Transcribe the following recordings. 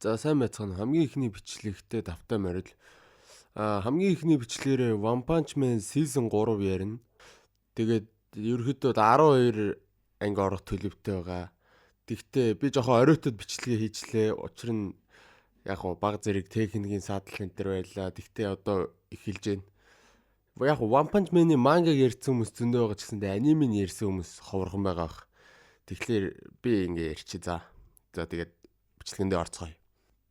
За сайн байцгаана. Хамгийн ихний бичлэгтээ давтай морил. Хамгийн ихний бичлэгээрээ One Punch Man Season 3 ярина. Тэгээд ерөөхдөө 12 анги орох төлөвтэй байгаа. Тэгтээ би жоохон оройтод бичлэгээ хийчлээ. Учир нь яг гоо баг зэрэг техникийн саатал энэ төр байлаа. Тэгтээ одоо эхэлж байна. Яг One Punch Man-ийн мангаг ярьсан хүмүүс зөндөө байгаа ч гэсэндээ анимыг ярьсан хүмүүс ховорхон байгаа бах. Тэгэхээр би ингээ ярьчих. За тэгээд бичлэгэндээ орцгоё.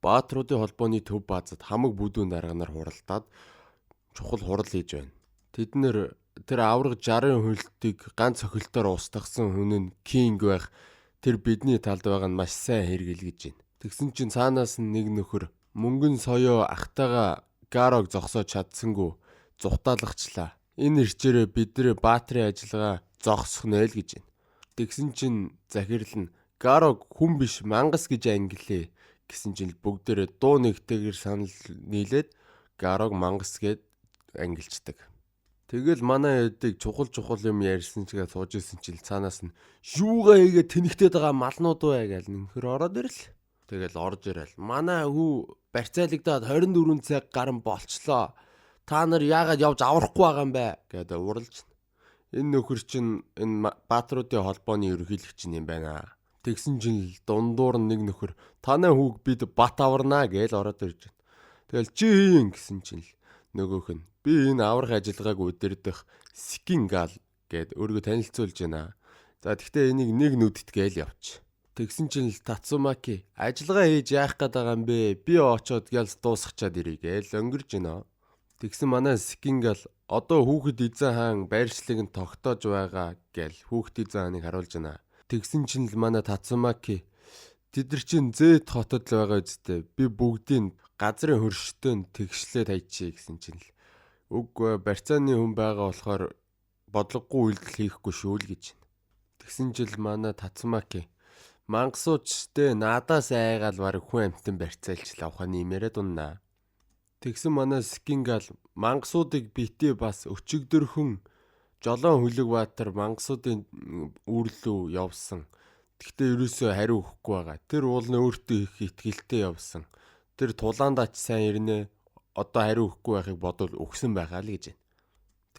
Баатруудын холбооны төв баазад хамаг бүдүүн дарганаар хуралдаад чухал хурал хийж байна. Тэд нэр тэр авраг 60 хөлтийг ганц охилтоор устгасан хүн нь Кинг байх. Тэр бидний талд байгаа нь маш сайн хэрэгэлгэж байна. Тэгсэн чинь цаанаас нь нэг нөхөр мөнгөн соёо ахтайгаа Гарог зогсоож чадсангүй зүхтаалагчлаа. Энэ ирчээрээ бидний баатрын ажиллагаа зогсох нь л гэж байна. Тэгсэн чинь захирал нь Гарог хүн биш мангас гэж ангилээ гэсэн чинь бүгдээрээ дуу нэгтэйгээр санал нийлээд Гарог мангас гэд ангилчдаг. Тэгэл манай эдэг чухал юм ярьсан чигээ сууж исэн чинь цаанаас нь юугаа хийгээ тэнэгтээд байгаа малнууд бай гэж нөхөр ороод ирэл. Тэгэл орж ирэл. Манай хүү барьцаалагдаад 24 цаг гарan болчлоо. Та нар яагаад явж аврахгүй байгаа юм бэ гэдэг уралж. Энэ нөхөр чинь энэ баатруудын холбооны ерөнхийлөгч юм байна. Тэгсэн чинь дундуур нэг нөхөр танай хүүг бид бат аварнаа гэж ороод ирж байна. Тэгэл чи хийн гэсэн чинь нөгөөх нь би энэ аврах ажиллагааг удирдах Скингал гэд өөрийгөө танилцуулж байна. За тэгтээ энийг нэг нүдт гээл явч. Тэгсэн чинь Тацумаки ажиллагаа хийж яах гээд байгаа юм бэ? Би очоод гял дуусгачаад ирье гээл өнгөрж байна. Тэгсэн манай Скингал одоо хүүхэд эзэн хаан байршлыг нь тогтоож байгаа гээл хүүхэд эзэн хааныг харуулж байна. Тэгсэн чинь л манай Тацумаки тэд нар чинь Зэт хотод л байгаа үстэй. Би бүгдийг газрын хөрштөнд тэгшлээ тайчээ гэсэн чинь л үгүй барьцааны хүн байгаа болохоор бодлогогүй үйлдэл хийхгүй шүү л гэж. Тэгсэн жил манай Тацумаки мангасуучтэй надаас айгаал бараг хүн амтан барьцаалчлаа ухааны имээрээ дуннаа. Тэгсэн манай Скингал мангасуудыг битээ бас өчигдөрхөн Жолоон хүлэг баатар мангасуудын үүрлүү явсан. Тэгтээ ерөөсөө хариу өгөхгүй байгаа. Тэр уулны өөртөө их итгэлтэй явсан. Тэр тулаандаач сайн ирнэ. Одоо хариу өгөхгүй байхыг бодвол өгсөн байгаа л гэж байна.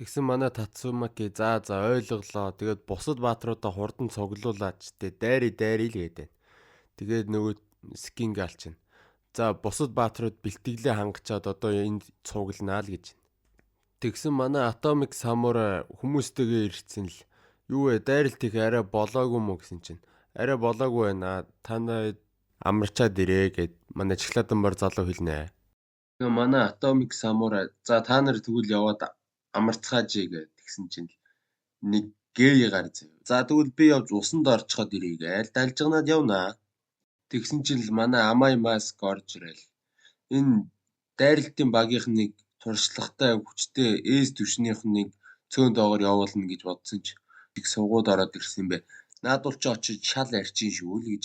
Тэгсэн манай Тацумаки за ойлголоо. Тэгээд бусад баатруудаа хурдан цуглуулаач. Дайри л гэдэг. Тэгээд нөгөө Скингал чинь. За бусад баатрууд бэлтгэлээ хангачаад одоо энд цугланаа л гэж. Тэгсэн манай Atomic Samurai хүмүүстэйгээ ирсэн л юу вэ дайралт их арай болоогүй мө гэсэн чинь арай болоогүй байна. Та нарыг амарчаад ирээ гэд манай Чигладан бар залуу хэлнэ. Тэгээ манай Atomic Samurai за та нар тэгвэл яваад амарцгааж гээ тэгсэн чинь нэг гэй гар зав. За тэгвэл би явж усанд орчход ирээ гээл далжгнаад явнаа. Тэгсэн чинь манай Амай Маск орж ирэл. Энэ дайралтын багийнхныг туршлагатай хүчтэй ээс төвшнийхнийг цөөн доогоор явуулна гэж бодсон ч их сувгууд ороод ирсэн юм бэ. Наадуул ч очиж шал арчин шүү л гэж.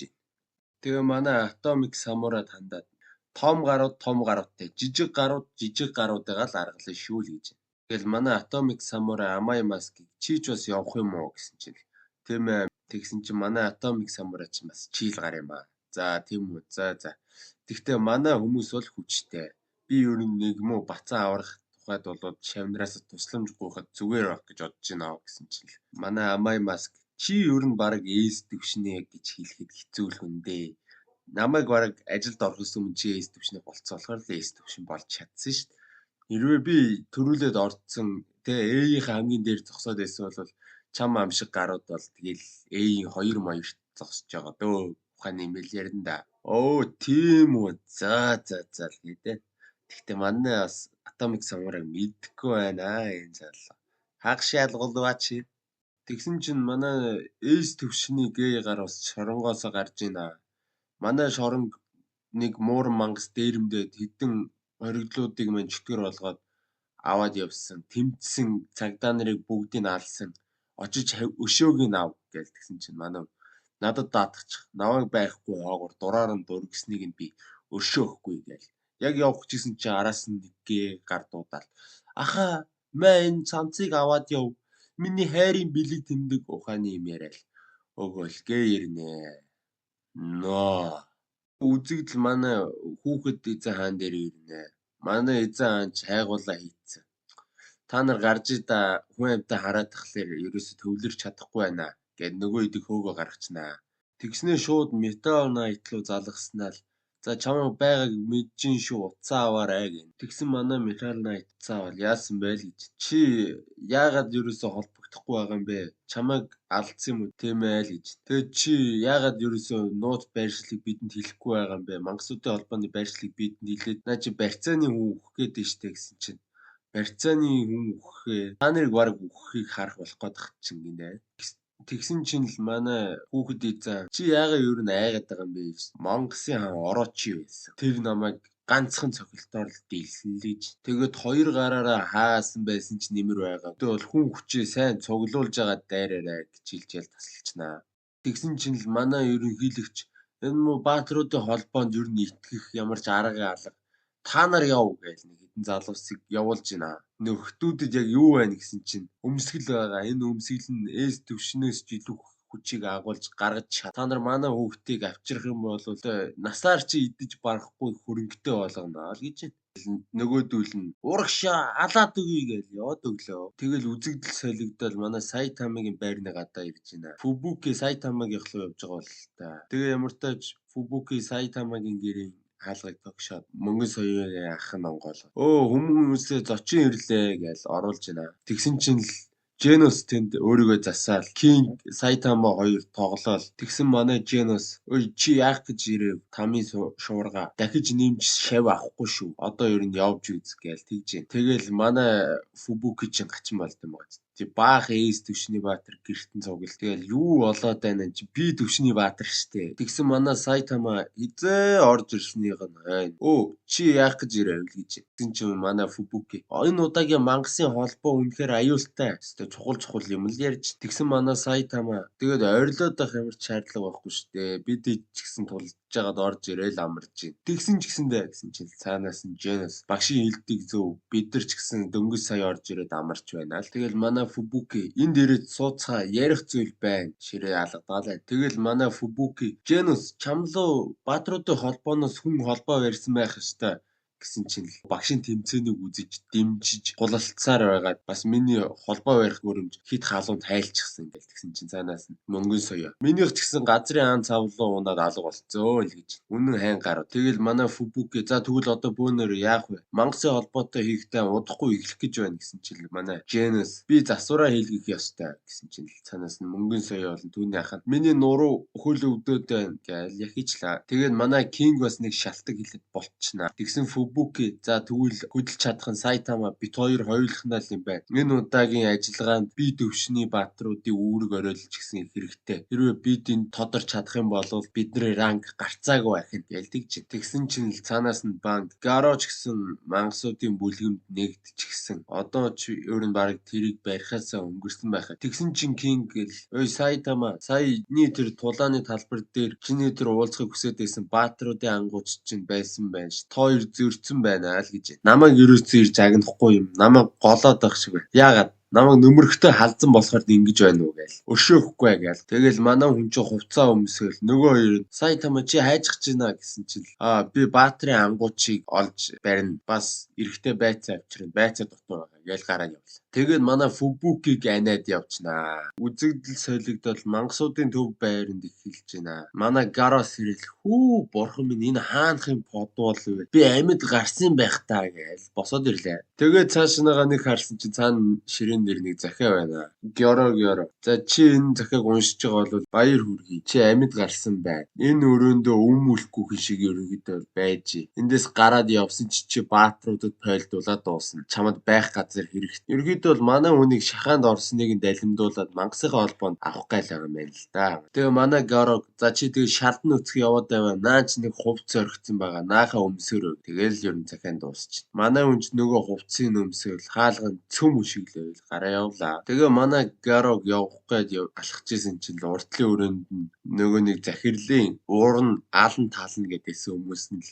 Тэгээ манай Atomic Samurai хандаад том гаруудтай жижиг гаруудыгаа л аргалсан шүү л гэж. Тэгэл манай Atomic Samurai Amai Mask чи ч бас явах юм уу гэсэн чинь тийм ээ. Тэгсэн чинь манай Atomic Samurai ч бас чийл гар юм аа. За тийм үү. За. Тэгтээ манай хүмүүс бол хүчтэй. Би ер нь нэг муу бацаа аврах тухайд болоод шавнараас тусламж гуйхад зүгээр байх гэж бодож байна гэсэн чинь манай Амай Маск чи ер нь баг ээс төвшнээ гэж хэлэхэд хэцүү л хүн дээ. Намайг баг ажилд орохос өмнө чи ээс төвшнээ болцоолохоор л ээс төвшин болж чадсан шүү дээ. Хэрвээ би төрүүлээд орцсон ээийнхээ хамгийн дээр зогсоод байсан бол чам ам шиг гарууд бол тэгэл ээийн 2 маягт зогсож байгаа дөө. Ухааны имэйл ярина да. Оо тийм үү. За л гэдэг. Тэгтээ манай бас Atomic Samurai мэдхгүй байна энэ залуу. Хаг шалгуулваач. Тэгсэн чинь манай ээс төвшний гээ гар бас шоронгоос гарж ийна. Манай шоронг нэг мууран мангас дээрэмдээд хэдэн хориглуудыг мань чөтгөр болгоод аваад явсан. Тэмцсэн цагдаа нарыг бүгдийг алсан. Очиж өшөөг нь ав гээл тэгсэн чинь манай надад даатгачих. Наваг байхгүй хоогоор дураар нь дургсныг нь би өшөөхгүй гээл. Яг явах гэсэн чи араас нь нэгэ гар дуудаал. Аха мэн цамцыг аваад яв. Миний хайрын бэлэг тэмдэг ухааны юм яриад. Өгөөл гээ ирнэ. Ноо Үзэгдэл манай хүүхэд эзэн хаан дээр ирнэ. Манай эзэн хаан ч хайгуулаа хийцэн. Та нар гарч ида хүн амьтаа хараад тахлаар ерөөсө төвлөрч чадахгүй байна гэд нөгөө идэг хөөгөө гаргачнаа. Тэгснээ шууд Metal Knight руу залгаснаа л за чамайг байгааг мэджин шүү уцаа аваарай гэн. Тэгсэн манай Metal Knight уцаа авал яасан бэ л гэж. Чи яагаад ерөөсө холбогдохгүй байгаа юм бэ? Чамайг алдсан юм уу тийм ээ л гэж. Тэгээд чи яагаад ерөөсө нууц байршлыг бидэнд хэлэхгүй байгаа юм бэ? Мангасуудын холбооны байршлыг бидэнд хэлээд наа чи барьцааны хүн өгөх гээд штэ гэсэн чинь. Барьцааны хүн өгөхээ та нарыг баг өгөхийг харах болох гээд чинь гинэ. Тэгсэн чинь л манай хүүхэд эзэн чи яагаад юу н айгаад байгаа юм бэ гэсэн. Монголын хаан ороо чи байсан. Тэр намайг ганцхан цохилтоор л дийлсэн л гэж. Тэгээд хоёр гараараа хаасан байсан ч нэмэр байгаа. Тэ бол хүн хүчээ сайн цуглуулж байгаа дайраарай гэж хэлжээл тасалчнаа. Тэгсэн чинь л манай ерөнхийлөгч энэ муу баатруудын холбоонд юу н итгэх ямар ч арга алга. Та нар яв гэж нэг хэдэн залуусыг явуулж байна. Нөхдүүдэд яг юу байна гэсэн чинь өмсгөл байгаа. Энэ өмсгөл нь эс төвшнөөс ч илүү хүчийг агуулж гаргаж чад. Та нар манай хүүхдийг авчрах юм бол насаар чи идэж барахгүй хөрөнгөтэй болгоно л гэж байна. Нөгөөдүүл нь урагшаа алаад өгье гэж яваад өглөө. Тэгэл үзэгдэл солигдол манай Сайтамагийн байрны гадаа ирж байна. Фүбүки Сайтамагийн руу явж байгаа бол та. Тэгээ ямар тааж Фүбүки Сайтамагийн гэрээ хаалгыг тогшоод мөнгөн соёогийн ах нь онгоолоо. Хүмүүсээ зочин ирлээ гэж оруулж байна. Тэгсэн чинь л Genos тэнд өөрийгөө засаал King Saitama хоёр тоглоол. Тэгсэн манай Genos ой чи яах гэж ирэв? Тамийн шуурга дахиж нэмж шав авахгүй шүү. Одоо ер нь явж үз гээл тэгж дээ. Тэгэл манай Fubuki чин гачин болд юм байна. Баах эс төвшний баатар гэртэн цугэл. Тэгэл юу болоод байна чи би төвшний баатар штэ. Тэгсэн манай Saitama хизээ орж ирснийх нь хайн. Чи яах гэж ирэв гэж. Тэгсэн чи манай Fubuki энэ удаагийн мангасын холбоо үнэхээр аюултай. Чухал юм л ярьж. Тэгсэн манай Saitama тэгээд ойрлоод байх ямар ч шаардлага байхгүй штэ. Бид ч гэсэн тулж жагаад орж ирээл амарч байна. Тэгсэн ч гэсэндээ гэсэн чинь цаанаас нь Genos багшийн хэлдэг зөв. Бид нар ч гэсэн дөнгөж сая орж ирээд амарч байна л. Тэгэл манай Fubuki энд ирээд сууцгаа ярих зүйл байна. Ширээ алгадаалаа. Тэгэл манай Fubuki Genos чамлуу баатруудын холбооноос хүн холбоо барьсан байх ёстой гэсэн чинь багшийн тэмцээнийг үзэж дэмжиж гулалцсаар байгаад бас миний холбоо барих өрөмж хит халуун тайлчихсан гэл тэгсэн чинь цаанаас нь мөнгөн соёо. Минийх ч гэсэн газрын хаан цавлуу унаад алга болцоо л гэж. Үнэн хайн гарав. Тэгэл манай Fubuki за тэгвэл одоо бөөнөр яах вэ? Мангасын холбоотой хийхдээ удахгүй эхлэх гэж байна гэсэн чинь манай Genos би засвараа хийлгэх ёстой гэсэн чинь цаанаас нь мөнгөн соёо болон түүний ахад миний нуруу хөл өвдөд байна гэл яхичлаа. Тэгээд манай King бас нэг шалтак хэлээд болчихнаа. Тэгсэн Fubuki за тэгвэл хөдөлж чадах нь Saitama бит хоёр хоёулахнаа л юм байна. Энэ удаагийн ажиллагаанд би төвшний баатруудын үүрэг оройлж гисэн хэрэгтэй. Хэрвээ бид энэ тодорч чадах юм бол бидний ранг гарцаагүй байх нь гэлдэг чи. Тэгсэн чинь л цаанаас нь банк Garoch гэсэн мангасуудын бүлгэмд нэгдчихсэн. Одоо ч өөр нь баг тэрийг барихаасаа өнгөрсөн байхаа. Тэгсэн чинь King гэл ой Saitama саяны тэр тулааны талбар дээр чиний тэр уулзахыг хүсэж байсан баатруудын ангууч чинь байсан байна ш. Хоёр зөрчсөн байна л гэж. Намайг ерөөсөө ирж агнахгүй юм. Намайг голоод байх шиг байна. Яагаад? Намайг нөмөрхтэй халдсан болохоор ингэж байна уу гээл. Өшөөхгүй гээл. Тэгэл манай хүн чинь хувцаа өмсөөл нөгөө хоёр Saitama чи хайжих гэж байна гэсэн чинь би баатрын ангуучийг олж барина. Бас эрэхтэй байцаа авчирна. Байцаа дотор байгаа гээл гараа явлаа. Тэгээд манай Fubuki-г анаад явчнаа. Үзэгдэл солигдол мангасуудын төв байранд эхэлж байна. Манай Garos ирэл хүү бурхан минь энэ хаанхын подвол вэ? Би амьд гарсан байх таа гэж босоод ирлээ. Тэгээд цаашнаага нэг харсан чинь цаана ширээн дээр нэг захиа байна. Гёро. За чи энэ захиаг уншиж байгаа бол баяр хүргэе. Чи амьд гарсан байна. Энэ өрөөндөө өмүүлэхгүй хүн шиг ерөнхийдөө байж. Эндээс гараад явсан чи баатруудад пойлдуулаад дуусна. Чамд байх газар хэрэгтэй. Ерөнхийдөө бол манай хүнийг шахаанд орсныг нь далимдуулаад мангасынхаа холбоонд авах гал байгаа юм байна л да. Тэгээ манай Garo за чи тэгээ шалдан өцөх яваад байваа. Наач нэг хувц орхицсан байгаа. Наахаа өмсөөрөө. Тэгээл ер нь захианд дуусчих. Манай хүнч нөгөө хувцсыг өмсөөл хаалган цөм үшиглэвэл гараа явлаа. Тэгээ манай Garo явах гээд алхаж исэн чинь уртлын өрөөнд нөгөө нэг захирлын уур нь аалан таална гэдээсэн хүмүүс нь л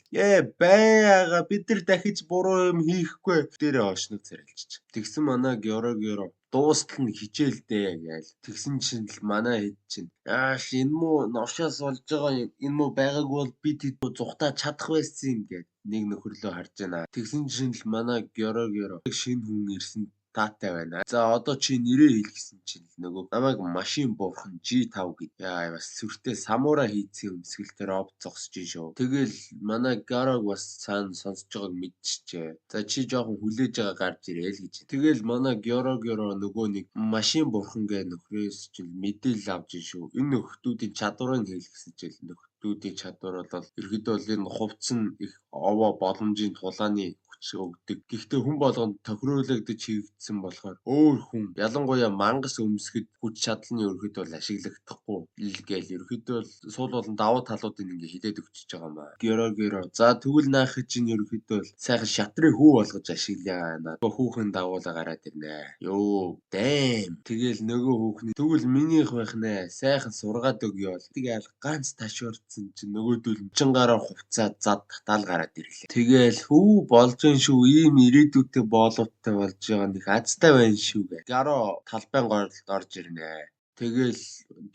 байга бид нар дахиж буруу юм хийхгүй дээрээ очног царилчиж. Тэгсэн манай Георгио дуустал нь хичээлдээ гээл. Тэгсэн чинь л манай хэд чинь яаш энэ муу новшоос болж байгаа юм. Энэ муу байгааг бол бид зүхтаа чадах байсан юм гээд нэг нөхөрлөө харж байна. Тэгсэн чинь л манай Георгио шинэ хүн ирсэн таатай байна. За одоо чи нэрээ хэл гэсэн чинь нөгөө намайг машин буурхан G5 гэдэг. Яа бас сүртэй самура хийцэн өмсгөлтөөр ов зогсож шүү. Тэгэл манай Гараг бас цаана сонсож байгааг мэдчихжээ. За чи жоохон хүлээж байгаа гарч ирээл гэж. Тэгэл манай Георгио нөгөө нэг машин буурхан гэ нөхрөөс чинь мэдээлэл авч шүү. Энэ нөхдүүдийн чадварыг хэл гэсэн чил нөхдүүдийн чадвар бол ерөөдөө л энэ хувцсан их овоо боломжийн тулааны өгдөг. Гэхдээ хүн болгонд тохируулагдаж хийгдсэн болохоор өөр хүн ялангуяа мангас өмсгөд хүч чадлын ерөөдөө бол ашиглагдахгүй гээл ерөөдөө л суул болон давуу талуудыг ингээ хилээд өгчөж байгаа маа. Георгио за тэгвэл наахи чинь ерөөдөө л сайхан шатрыг хүү болгож ашиглаа. Хүүхэн дагуулаа гараад ирнэ. Йоо дэм. Тэгэл нөгөө хүүхний тэгвэл минийх байх нэ. Сайхан сургаад өгье бол. Тэгэл ганц ташуурцсан чинь нөгөөдөл чингаараа хувцаад зад татаал гараад ирлээ. Тэгэл хүү болж шүү ийм ирээдүйтэй боловтой болж байгаа нэг азтай байна шүү гэ. Гаро талбайн гойлд орж ирнэ. Тэгэл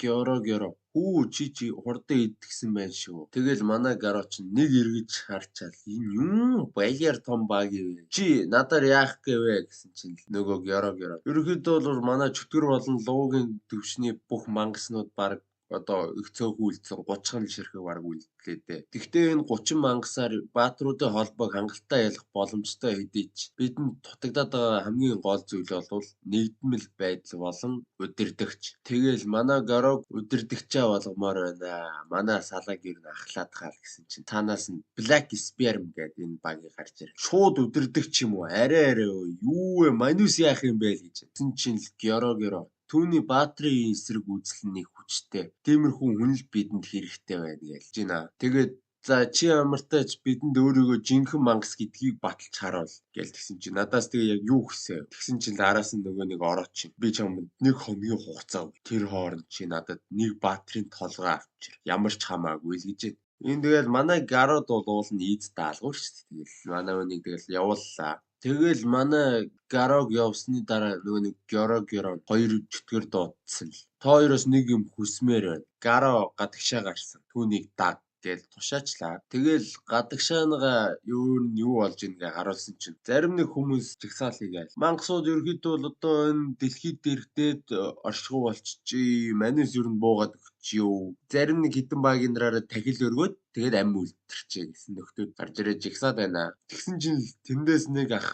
Георгио хүү чи хурдан идгсэн байна шүү. Тэгэл манай Гаро ч нэг эргэж харчаал энэ юм баяр том баг юм. Чи надаар яах гээвэ гэсэн чинь нөгөө Георгио. Ерөнхийдөө бол манай чөтгөр болон луугийн төвшний бүх мангаснууд баг одоо их цөөхүүлсэн 30 ширхэг баг үлдлээ дээ. Гэхдээ энэ 30 мангасаар баатруудын холбоог хангалттай ялах боломжтой хэдий ч бидэнд дутагдаад байгаа хамгийн гол зүйл бол нэгдмэл байдал болон удирдахч. Тэгэл манай Гарог удирдахчаа болгомоор байна. Манай салаг ер нь ахлаад гал гэсэн чинь танаас нь Black Sperm гэдэг энэ багийг гарч ирэл. Шууд удирдахч юм уу? Арай юу вэ? Манус яах юм бэ гэж. Тэгсэн чинь л Георгио түүний баатрийн эсрэг үзэл нь их хүчтэй. Тиймэрхүү хүн л бидэнд хэрэгтэй байна гэж байна. Тэгээд за чи ямартайч бидэнд өөрийгөө жинхэнэ мангас гэдгийг баталж харуул гээл тэгсэн чинь надаас тэгээ яг юу хүсэв. Тэгсэн чинь араас нь нөгөө нэг орооч. Би чамд нэг хоногийн хугацаа өг. Тэр хооронд чи надад нэг баатрийн толгой авчир. Ямар ч хамаагүй л гэж. Энэ тэгэл манай Гарод бол уул нь ийд даалгавар шүү дээ. Тэгэл манай үнийг тэгэл явууллаа. Тэгэл манай Гарог явсны дараа нөгөө нэг Георгио хоёр чөтгөр дуудсан л. Та хоёроос нэг юм хүсмээр байна. Гаро гадагшаа гарсан. Түүнийг даг гэж тушаачлаа. Тэгэл гадагшааныгаа юу болж ийнгээ харуулсан чинь зарим нэг хүмүүс жигсаал хийгээл. Мангасууд ерөөхдөө л одоо энэ дэлхийд дэрхтээд оршихуй болчихжээ. Манус ер нь буугаад өгчихё. Зарим нэг хитэн багийн нараараа тахил өргөөд тэгээд ам үлдэрчээ гэсэн нөхдүүд гарч ирээд жигсаад байна. Тэгсэн чинь тэндээс нэг ах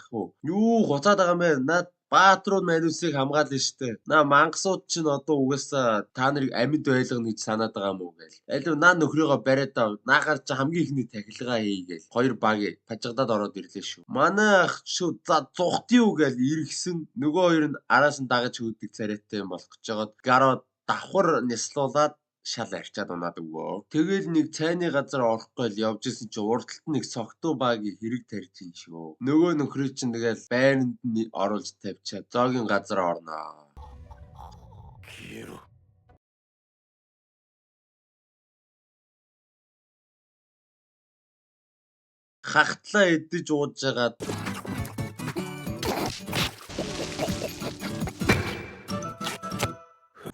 юу гоцаад байгаа юм бэ? Наад баатрууд манусыг хамгаална штэ. Наа мангасууд чинь одоо угаасаа та нарыг амьд байлгана гэж санаад байгаа юм уу гээл. Алив наа нөхрийгөө бариад ав. Наахаар чи хамгийн ихний тахилгаа хийгээл. Хоёр баг пажигдаад ороод ирлээ шүү. Манай ах шүү за зүхт юу гээл иргсэн. Нөгөө хоёр нь араас нь дагаж хөөдөг царайтай юм болох гэж жагаад гараад давхар нислуулаад шал арчаад унаад өгөө. Тэгэл нэг цайны газар орохгүй л явж исэн чи урдталт нэг согтуу багийг хэрэг тарьж ин шүү. Нөгөө нөхрөө чинь тэгэл байранд нь оруулж тавьчаад зоогийн газар орноо. Хахтлаа идэж ууж жагаад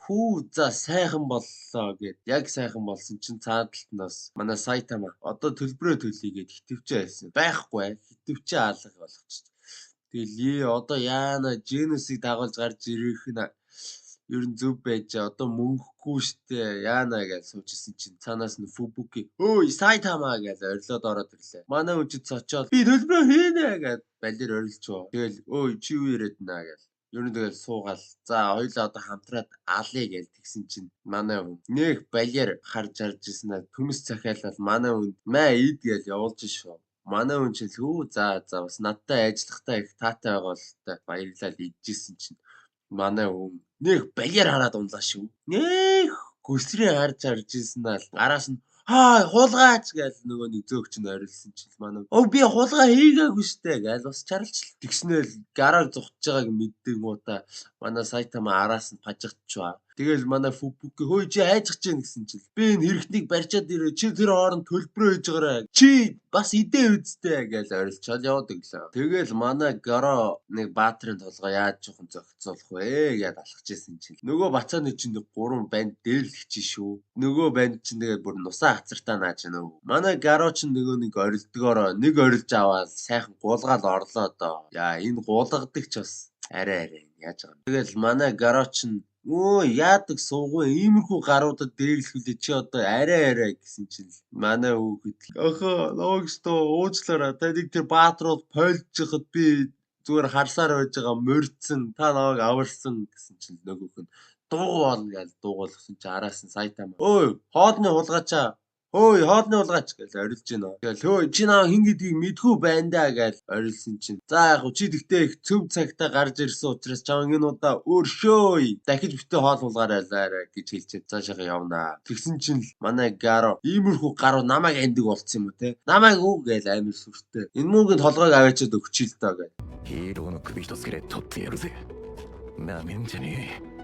хүү за сайхан боллоо гэд яг сайхан болсон чинь цаадалтнаас манай Сайтама одоо төлбөрөө төлье гэд хитвчээ хэлсэн. Байхгүй хитвчээ алга болгочих. Тэгэл одоо яана Женусыг дагуулж гарч ирэх нь ер нь зөв байж одоо мөнгөгүй штэ яана гэж суужсэн чинь цаанаас нь Фубуки өөй Сайтама гэж орилоод ороод ирлээ. Манай үжид цочоод би төлбөрөө хийнэ гэж балер орилчоо. Тэгэл өөй чи юу яриад наа гэж ер нь тэгэл суугаал. За хоёлаа одоо хамтраад алъя гэж тэгсэн чинь манай хүн нэг балер харж ирсэн аа төмс захиалал манай хүн маа ид гэж явуулж шүү. Манай хүн чинь хөө за бас надтай ажиллахтаа их таатай байгаа л та баярлал идчихсэн чинь манай хүн нэг балер хараад унлаа шүү. Нэг гүсрээ харж ирсэн аа араас нь хулгаач гэж нөгөө нэг зөөгч нь орилсон чинь манай би хулгай хийгээгүй штэ гэж бас чарлцл. Тэгснээл гараар зүхтж байгааг мэддэг муу та манай Сайтама араас нь пажигдчихва. Тэгэл манай Фүбүки хөөе чи хайжгаж гин гэсэн чинь би энэ хэрэгтнийг барьчаад ирээ чи тэр хооронд төлбөрөө хийж гараа. Чи бас идээ үсттэй гэж орилчаад явдаг лээ. Тэгэл манай Гаро нэг баатрын толгой яаж жоохон зөгцөөлөх вэ гэд алхаж исэн чинь нөгөө бацааны чинь нэг 3 банд дээрлэгч шүү. Нөгөө банд чинь тэгээд бүр нусаа хацартаа нааж нөө. Манай Гаро чинь нөгөө нэг орилдгоороо нэг орилж аваад сайхан гуулгаал орлоо доо. Яа энэ гуулгадаг ч бас арай яаж байгаа юм. Тэгэл манай Гаро чинь яадаг суугүй иймэрхүү гаруудад дээрлэхүлээ чи одоо арай гэсэн чинь манай хүүхэд охоо логсто уучлаарай та нэг тэр баатрууд пойлжихад би зүгээр харсаар байж байгаа морьдсон та намайг аварсан гэсэн чинь нөгөөх нь дуугуул гэж дуугуулсан чи араас нь сайтаа ой хоодны хулгачаа ой хоодны хулгаач гэж орилж байна. Тэгэл хөөе чи наа хин гэдгийг мэдгүй байна да гэж орилсон чинь за яг чи тэгтээ их цөв цагтаа гарч ирсэн учраас чам энэ удаа өөршөөй дахиж битээ хоол хулгаарай гэж хэлчихээ цаашаа явнаа. Тэгсэн чинь манай Гаро иймэрхүү гаруу намайг андаг болцсон юм уу те. Намайг уу гэж амир сүртэй. Энэ мөнгөнд толгойг аваачаад өгчил доо гэж. Хироно куби хитоц гэрэ тотте ярузе. Намэн жани.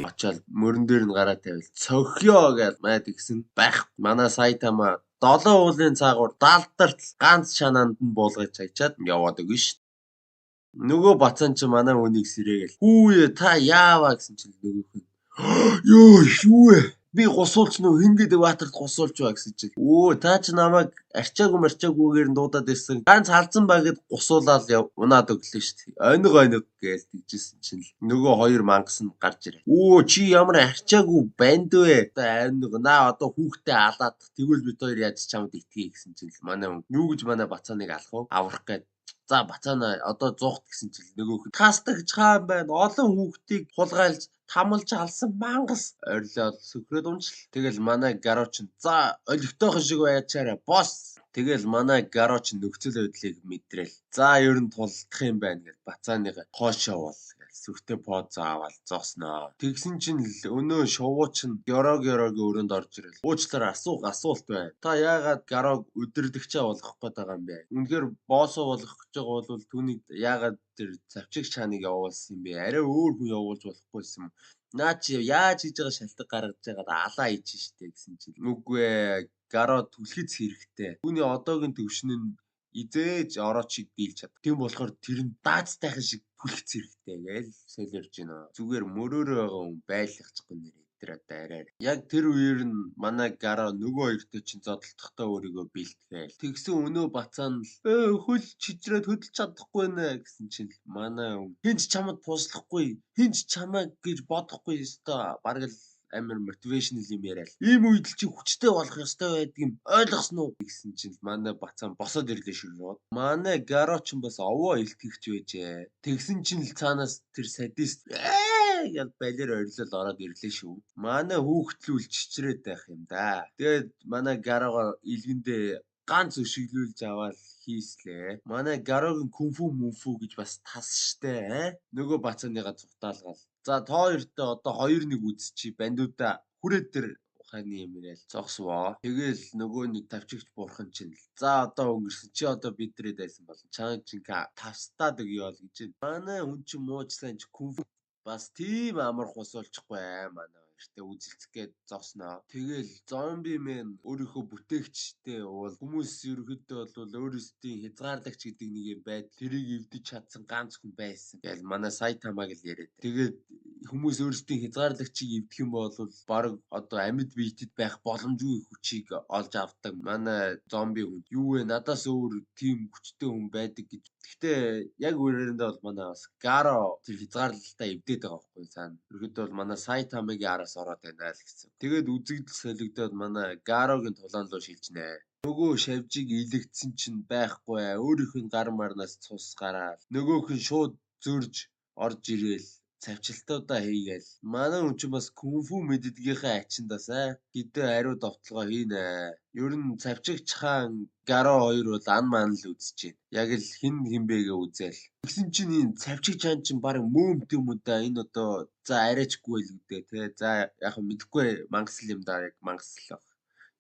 Очоод мөрөн дээр нь гараа тавил цохио гэж майд гисэн байх. Манай Сайтама 7 уулын цаагуур даалдарт ганц шанаанд нь буулгаж чайчаад яваад өгнө ш. Нөгөө бацаан чи манай үнийг сэрээгээл. Хүүе та яаваа гэсэн чинь нөгөөх нь. Ёо шүү. Би гусуулч нөө хин гэдэг баатарт гусуулч ба гэсэн чинь. Та чи намайг арчаагүйгээр нь дуудаад ирсэн. Ганц халзан багэд гусуулаад унаад өглөө шүү дээ. Ойног гэж тэгжсэн чинь нөгөө хоёр мангас нь гарч ирээ. Чи ямар арчаагүй банд вэ? Ойног наа одоо хүүхдээ алаад тэгвэл бид хоёр яаж чамд итгэе гэсэн чинь манай юу гэж манай бацааныг алах вэ? Аврах гээд за бацаана одоо 100-т гэсэн чинь нөгөөх нь тастагч хаан байна. Олон хүүхдийг хулгайлж тамалж алсан мангас орилоод сөкрөөд унжил. Тэгэл манай Гаро ч за олигтойхон шиг байчаарай босс. Тэгэл манай Гаро ч нөхцөл байдлыг мэдрээл. За ер нь тулдах юм байна гэж бацааныга хоошоо бол сүртэй поз аваад зогсноо. Тэгсэн чинь өнөө шувуу чинь Гёрогийн өрөөнд орж ирэл. Уучлаарай асуулт байна. Та яагаад Гарог өдрлөгчөө болгох гээд байгаа юм бэ? Үнэхээр боссоо болгох гэж байгаа бол түүнийг яагаад тэр завчиг чаныг явуулсан юм бэ? Арай өөр хүн явуулж болохгүйсэн юм. Наа чи яаж хийж байгаа шалтгаан гаргаж байгаад алаа хийж штэ гэсэн чинь. Үгүй ээ. Гаро түлхэц хэрэгтэй. Түүний одоогийн төвшин нь изээж ороочиг дийлж чад. Тийм болохоор тэр нь дааз тайхан шиг түлхэц хэрэгтэй гэж солиорж байна. Зүгээр мөрөөрөө байгаа хүн байлгахгүй нэр тэр одоо арай. Яг тэр үеэр нь манай Гаро нөгөө хоёртой чинь зодтолдохдоо өөрийгөө бэлтгээл. Тэгсэн өнөө бацаан л хөл чижрээд хөдөлж чадахгүй нэ гэсэн чинь манай хинч чамд туслахгүй хинч чамаа гэж бодохгүй ёстой. Бараг л амар мотивашнл юм яриад. Ийм үед л чи хүчтэй болох ёстой байдаг юм. Ойлгосон уу гэсэн чинь манай бацаан босоод ирлээ шүү. Манай Гаро ч бас овоо илтгэгч байжээ. Тэгсэн чинь л цаанаас тэр садист ял балер орилол ороод ирлээ шүү. Манай хүүхдлүүл чичрээд байх юм да. Тэгээд манай Гарого илгэндээ ганц өшиглүүлж аваад хийслээ. Манай Гарогийн кунфу мөнфу гэж бас тас штэ. Нөгөө бацааныгаа цугтаалгаал. За та хоёртой одоо 2-1 үзчихий бандуудаа хүрээд тэр ухааны юм яриад зогсвоо. Тэгээл нөгөө нэг тавчигч буурхан чинь. За одоо өнгөрсөн чи одоо бидрээд байсан болно. Чаа чинка тавстаад өгье ол гэж. Манай хүн чи муужсан чи кунфу бас тийм амар хусуулчихгүй манай хоёртой үзэлцэх гээд зогсноо. Тэгэл зомби мен өөрийнхөө бүтээгчтэй уул хүмүүс ерөөхдөө бол өөрсдийн хязгаарлагч гэдэг нэг юм байд. Тэрийг эвдэж чадсан ганц хүн байсан. Тэгэл манай Сайтамаг л яриад. Тэгээд хүмүүс өөрсдийн хязгаарлагчийг эвдэх юм бол баг одоо амьд биетэд байх боломжгүй хүчийг олж авдаг. Манай зомби хүн юу вэ? Надаас өөр тийм хүчтэй хүн байдаг гэж. Гэхдээ яг үүрэндээ бол манай бас Гаро тэр хязгаарлалтаа эвдээд байгаа байхгүй цаана. Ерөөдөө бол манай Сайтамагийн араас ороод байна л гэсэн. Тэгээд үзэгдэл солигдоод манай Гарогийн тулаан руу шилжнэ. Нөгөө шавжиг илэгдсэн чинь байхгүй. Өөрийнх нь гар марнаас цус гараад нөгөөх нь шууд зөрж орж ирээл цавчилтуудаа хийгээл. Манай хүн чинь бас кунфу мэддгийнхээ ачиндаас хэдэн ариу довтлогоо хийнэ. Ер нь цавчигч хаан Гаро хоёр бол ан ман л үзэж байна. Яг л хин хинбэгээ үзэл. Тэгсэн чинь энэ цавчигч хаан чинь баг мөөмт юм уу да. Энэ одоо за арайчгүй л үдээ те. За яг мэдэхгүй мангас юм да. Яг мангас л баг.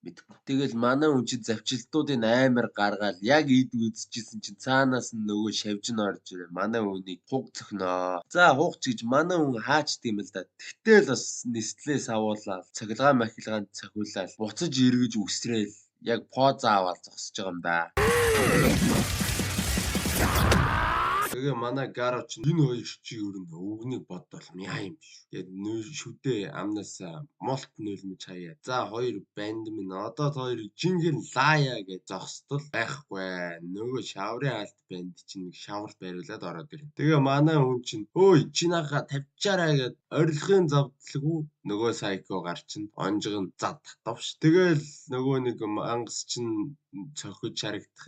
Мэдгүй. Тэгэл манай хүн чинь завчилтуудын амар гаргаал яг ид үзчихсэн чинь цаанаас нь нөгөө шавжин орж ирээ. Манай хүнийг хуг цохноо. За хугч гэж манай хүн хаачд юм л да. Тэгтэл бас нистлээс авуулаад цахилгаан махилгаанд цохиулаад буцаж эргэж үсрээл яг поз аваад зогсож байгаа юм да. Тэгээ манай Гаро ч энэ хоёр чи ер нь өвгнийг бодвол мяа юм биш. Тэгээд шүдээ амнасаа молт нөлмөж хаяа. За хоёр банд минь одоо хоёрыг жинхэнэ лая гэж зогсдол байхгүй. Нөгөө шаврын алт банд чинь нэг шавар бариулаад ороод ирнэ. Тэгээ манай хүн чинь өөй чинаага тавьчаарай гэд орилгын завдлаггүй нөгөө сайко гарчин онжиг нь зад татвш. Тэгэл нөгөө нэг мангас чинь цохиж харагдах.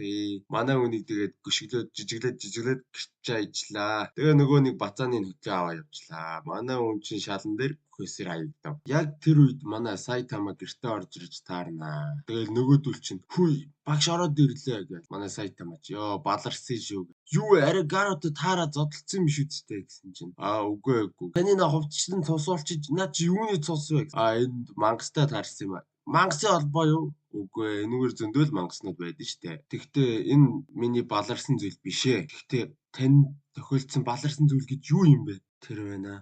Манай хүнийг тэгээд гүшиглээд жижиглээд гэрч ажиллаа. Тэгээ нөгөө нэг бацааны хөтлөө аваа явчлаа. Манай хүн чинь шалан дээр хөөсөр хаягдав. Яг тэр үед манай Сайтама гэртээ орж ирж таарнаа. Тэгэл нөгөөдөл чинь хүй багш ороод ирлээ гэж. Манай Сайтама ч ёо баларсан шүү. Юу арай Гарото таараа зодтолцсон юм шүү дээ гэсэн чинь. Үгүй. Танина хувцчлан цусуулчиж наа чи юуны цус вэ? Энд мангастай таарсан юм аа. Мангасын холбоо юу? Үгүй энэгээр зөндөл мангаснууд байдаг штэ. Тэгтээ энэ миний баларсан зүйл биш ээ. Тэгтээ тань тохиолдсон баларсан зүйл гэж юу юм бэ? Тэр байна.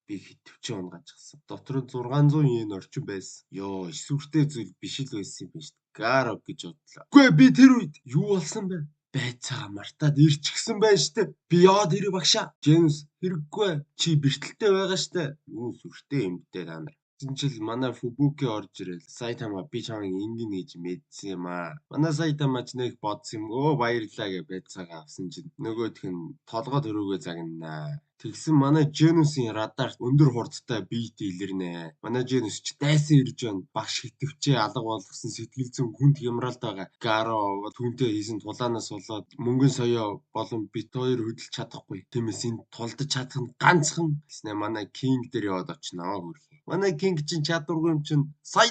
Би хитвчээ унгаачихсан. Дотор нь 600 yen орчин байсан. Ёо, эсвэртэй зүйл биш л байсан юм биш. Гаро гэж бодлоо. Үгүй би тэр үед юу болсон бэ? Байцаага мартаад ирчихсэн байна штэ. Би яа тэр багшаа. Дженс хэрэггүй. Чи бэртэлтэй байгаа штэ. Юу сүртэй юмтэй та нар. Жил манай Фубуки орж ирэл. Сайтама би чамайг ингэн гэж мэдсэн юм аа. Манай Сайтама ч нэг бодсон юм. Баярлаа гэж байцаага авсан чинь нөгөөх нь толгой төрөөгөө загнаа. Тэгсэн манай Женусын радар өндөр хурдтай бийт илэрнэ. Манай Женус ч дайсан ирж байна. Багш хитвчээ алга болгосон сэтгэл зүйн хүнд хямралд байгаа. Гаро түүнтэй хийсэн тулаанаас болоод мөнгөн соёо болон бит хоёр хөдөлж чадахгүй. Тиймээс энэ тулдаж чадах нь ганцхан гэснээр манай Кинг дээр яваад очноо хөрх. Манай Кинг чинь чадваргүй юм чинь сая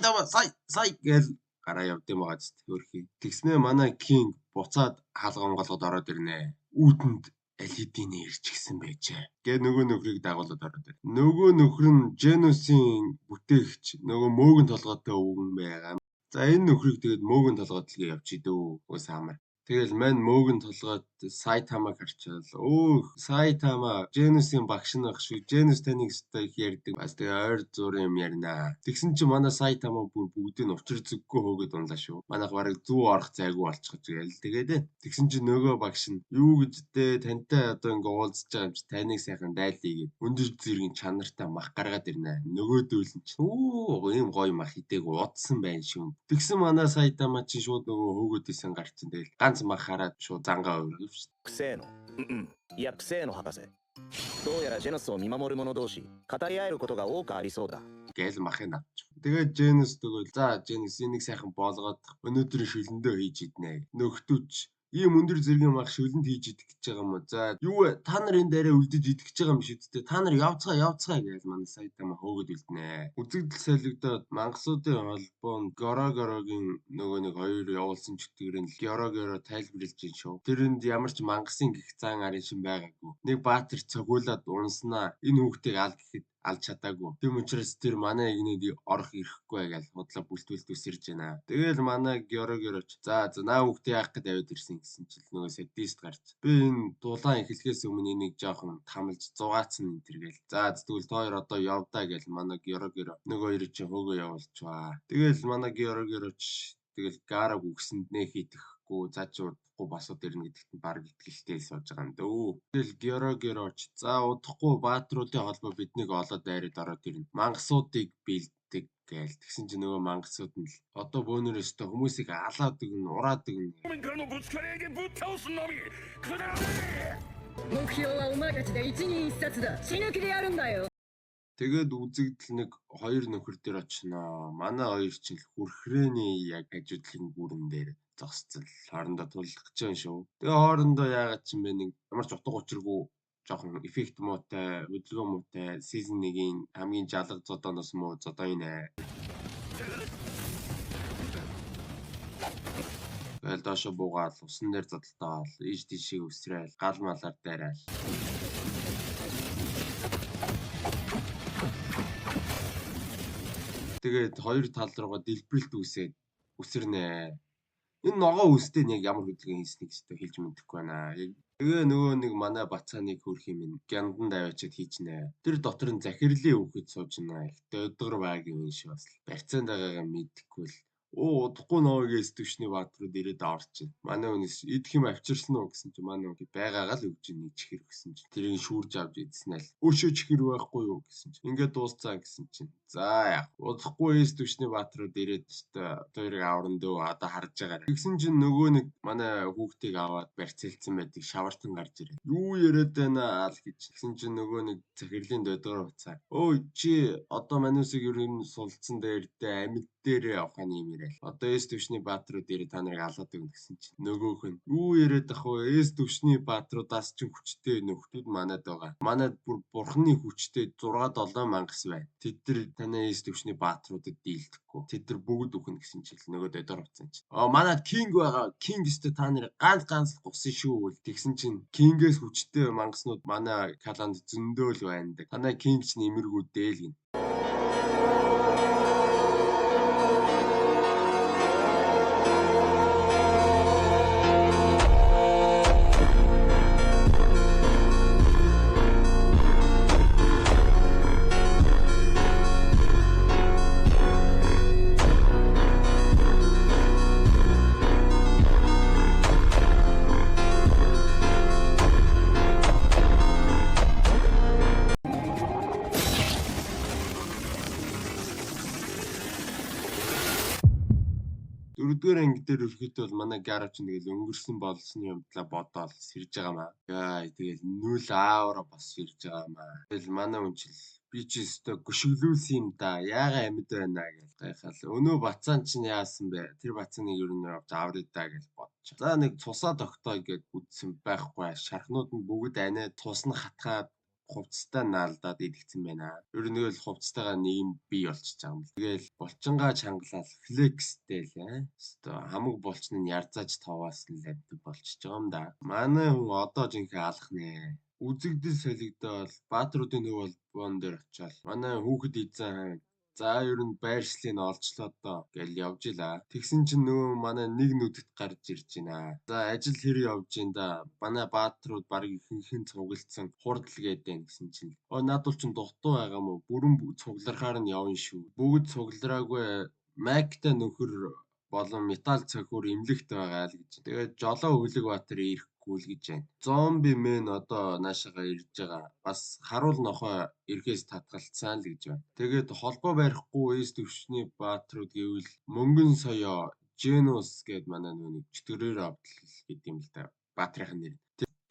гэл гараа явд юм байгаа зү хөрхий. Тэгснээр манай Кинг буцаад хаалга онголгод ороод ирнэ. Үүдэнд Алидины ирчихсэн байжээ. Гэ нөгөө нөхрийг дагуулад ороод ир. Нөгөө нөхөр нь Женусын бүтээгч нөгөө мөөгөн толгойтой өвгөн байгаа. За энэ нөхрийг тэгээд мөөгөн толгойдлгээ явчихидөө. Уус амар. Тэгэл мань мөөгөн толгойд Сайтамаг харчаал. Сайтама Женусын багш нь ах шүү. Женус таныг өстой их ярьдаг. Бас тэгээ ойр зургийн юм ярина. Тэгсэн чинь манай Сайтама бүр бүгдийг учир зүггүй хөөгд унлаа шүү. Манайх барыг 100 орох зайгүй болчихж гээл. Тэгээд тэгсэн чинь нөгөө багш нь юу гэж тантай одоо ингээ уулзж байгаа юм чи таныг сайхан дайлъя гэд өндөр зэргийн чанартай мах гаргаад ирнэ. Нөгөөдөл нь ийм гоё мах идэг удсан байна шүү. Тэгсэн манай Сайтама чи шууд нөгөө хөөгдөөсөн гарцсан. Тэгэл мах хараад шууд зангаа өргөвч. クセーノ。いや、クセーノ博士。どうやらジェノスを見守る者同士、語り合えることが多くありそうだ。Гээл махыг авч. Тэгээд Женус тэгвэл за Женус энийг сайхан болгоод өнөөдрийн шүлэндөө хийж иднэ. Нөхдүүч ийм өндөр зэргийн мах шүлэнд хийж идэх гэж байгаа юм уу? За юу вэ? Та нар энэ дээрээ үлдэж идэх гэж байгаа юм шүү дээ. Та нар явцгаа гэж манай Сайтама хөөгд үлднэ. Үзэгдэл солигдоод мангасуудын холбоонд Горогорогийн нөгөө нэг хоёр явуулсан чөтгөрийн Горогоро тайлбарлаж чинь шүү. Тэрэнд ямар ч мангасын гих зан арын шин байгаагүй. Нэг баатар цогиулаад унснаа. Энэ хүүхдийг аль гэхэд алж чадаагүй. Тэм учраас тэр манай игнэд орох ирэхгүй гэж худлаа бүлтүүлт үсэрж байна. Тэгэл манай Горогороч за наа хүүхдээ яах гэж аваад ирсэн гэсэн чил нөгөө садист гарч. Би энэ дулаан эхлэхээс өмнө энийг жоохон тамалж зугаацсан энэ төр гээл. За тэгвэл тоо хоёр одоо явдаа гэж манай Горогоро нөгөө хоёр чинь хөөгөө явуулчихваа. Тэгэл манай Горогороч тэгэл Гараг үгсэнд нэ хийтгэхгүй зажуудахгүй басууд ирнэ гэдэгт нь баг итгэлтэй сууж байгаа юм дөө. Тэгэл Горогороч за удахгүй баатруудын холбоо биднийг олоод дайраад ороод ирнэ. Мангасуудыг бэлддэг гээл. Тэгсэн чинь нөгөө мангасууд нь л одоо бөөнөрөөс та хүмүүсийг алаад өгнө, ураад өгнө. 目標はお前たちで一人一冊だ。死ぬ気でやるんだよ。 Тэгээд үзэгдэл нэг хоёр нөхөр дээр очноо. Манай хоёр чинь хүрхрээний яг ажидлын гүрэн дээр зогсцол хоорондоо тулах гэж байна шүү. Тэгээ хоорондоо яагаад ч юм бэ нэг ямар ч утга учиргүй жоохон эффект муутай, хөдөлгөөн муутай season 1-ийн хамгийн жалга зодооноос муу зодоо инэ. Тэгэл доошо буугаал усан дээр зодолтоол иж тийшээ өсрөөл гал малаар дайраал. Тэгээд хоёр тал руугаа дэлбэрэлт үсээд үсэрнэ. Энэ ногоо үстэй яг ямар хөдөлгөөн хийснийг ч хэлж мэдэхгүй байна. Тэгээ нөгөө нэг манай бацааныг хөрх юм гяндан даваачаад хийчнэ. Тэр дотор нь захирлын үгэд сууж байна. Ихтэй өдгөр байгийн юм шиг бас барьцаанд байгаагаа мэдэхгүй л. Удахгүй ноогоос төвшний баатрууд ирээд орчин. Манай хүнээс идэх юм авчирсан уу гэсэн чинь манай хүн байгаагаа л өгж нэг чихэр гэсэн чинь тэрийг шүүрж авч идсэн л. Өшөө чихэр байхгүй юу гэсэн чинь. Ингээд дуусцаа гэсэн чинь. За яг удахгүй эс төвшний баатрууд ирээд хоёрыг авран дөө одоо харж байгаа. Тэгсэн чинь нөгөө нэг манай хүүхдийг аваад барьцаалцсан байдаг шавартан гарч ирээ. Юу яриад байна л гэж. Тэгсэн чинь нөгөө нэг захирлын дөдгөр уцаа. Өө чи одоо манусыг ер нь сулцсан дээр дэ амьд дээрээ авах юм ирэл. Одоо эс төвшний баатрууд ирээ та нарыг алаад өгнө гэсэн чинь нөгөөх нь юу яриад ах вэ? Эс төвшний баатруудаас ч хүчтэй нөхдүүд манад байгаа. Манад бүр бурхны хүчтэй 6-7 мангас байна. Тэд нар танай эс төвшний баатруудад дийлдэхгүй. Тэд нар бүгд үхэн гэсэн чил нөгөө дөдөр уцсан чинь. Манад кинг байгаа. Кинг өстө та нарыг ганц гусан шүү. Тэгсэн чинь кингээс хүчтэй мангаснууд манай каланд зөндөөл байдаг. Танай кинг ч нэмэргүй дээл гин. Дөрөвдүгээр анги дээр өрхөд бол манай гараж нэгэл өнгөрсөн болсны юмдлаа бодоол сэрж байгаа маа. Яа тэгэл нүүл аавра бас сэрж байгаа маа. Тэгэл манай үнчил би ч өстө гүшиглүүлсэн юм да. Яага амьд байна гэж гайхал. Өнөө бацаан чинь яасан бэ? Тэр бацааныг ер нь авч аврыг даа гэж бодчих. За нэг цусаа тогтоо гэж үдсэн байхгүй. Шархнууд нь бүгд анаа тус нь хатгаад хувцастай наалдаад идэгцэн байна. Ер нь л хувцастайгаа нийгэм бий болчихж байгаа юм. Тэгэл булчингаа чангалал флекстэй л хамаг булчин нь ярзааж таваас л авдаг болчихж байгаа юм да. Манай хүн одоо жинхэнэ алах нэ. Үзэгдэл солигдоод баатруудын төв болбоон дээр очиад манай хүүхэд эзэн за ер нь байршлыг олчлоо доо гэж явж илаа. Тэгсэн чинь нөгөө манай нэг нүдэт гарч ирж байна. За ажил хэр явж ин да. Манай баатрууд баг ихэнхэн цуглдсан хурдл гэдэг гэсэн чинь. Надад чинь дутуу байгаа мó бүрэн цугларахаар нь явна шүү. Бүгд цуглараагүй Макта нөхөр болон металл цохиур эмлэгт байгаа л гэж. Тэгээд жолоо хөлөг баатар ирэхгүй л гэж байна. Зомби мэн одоо наашаага ирж байгаа. Бас харуул нохой эрхээс татгалцсан л гэж байна. Тэгээд холбоо барихгүй эс төвшний баатрууд гэвэл мөнгөн соёо Женус гэд манай нэг чөтгөрөөр авдал гэдэг юм л да. Баатрын нэр.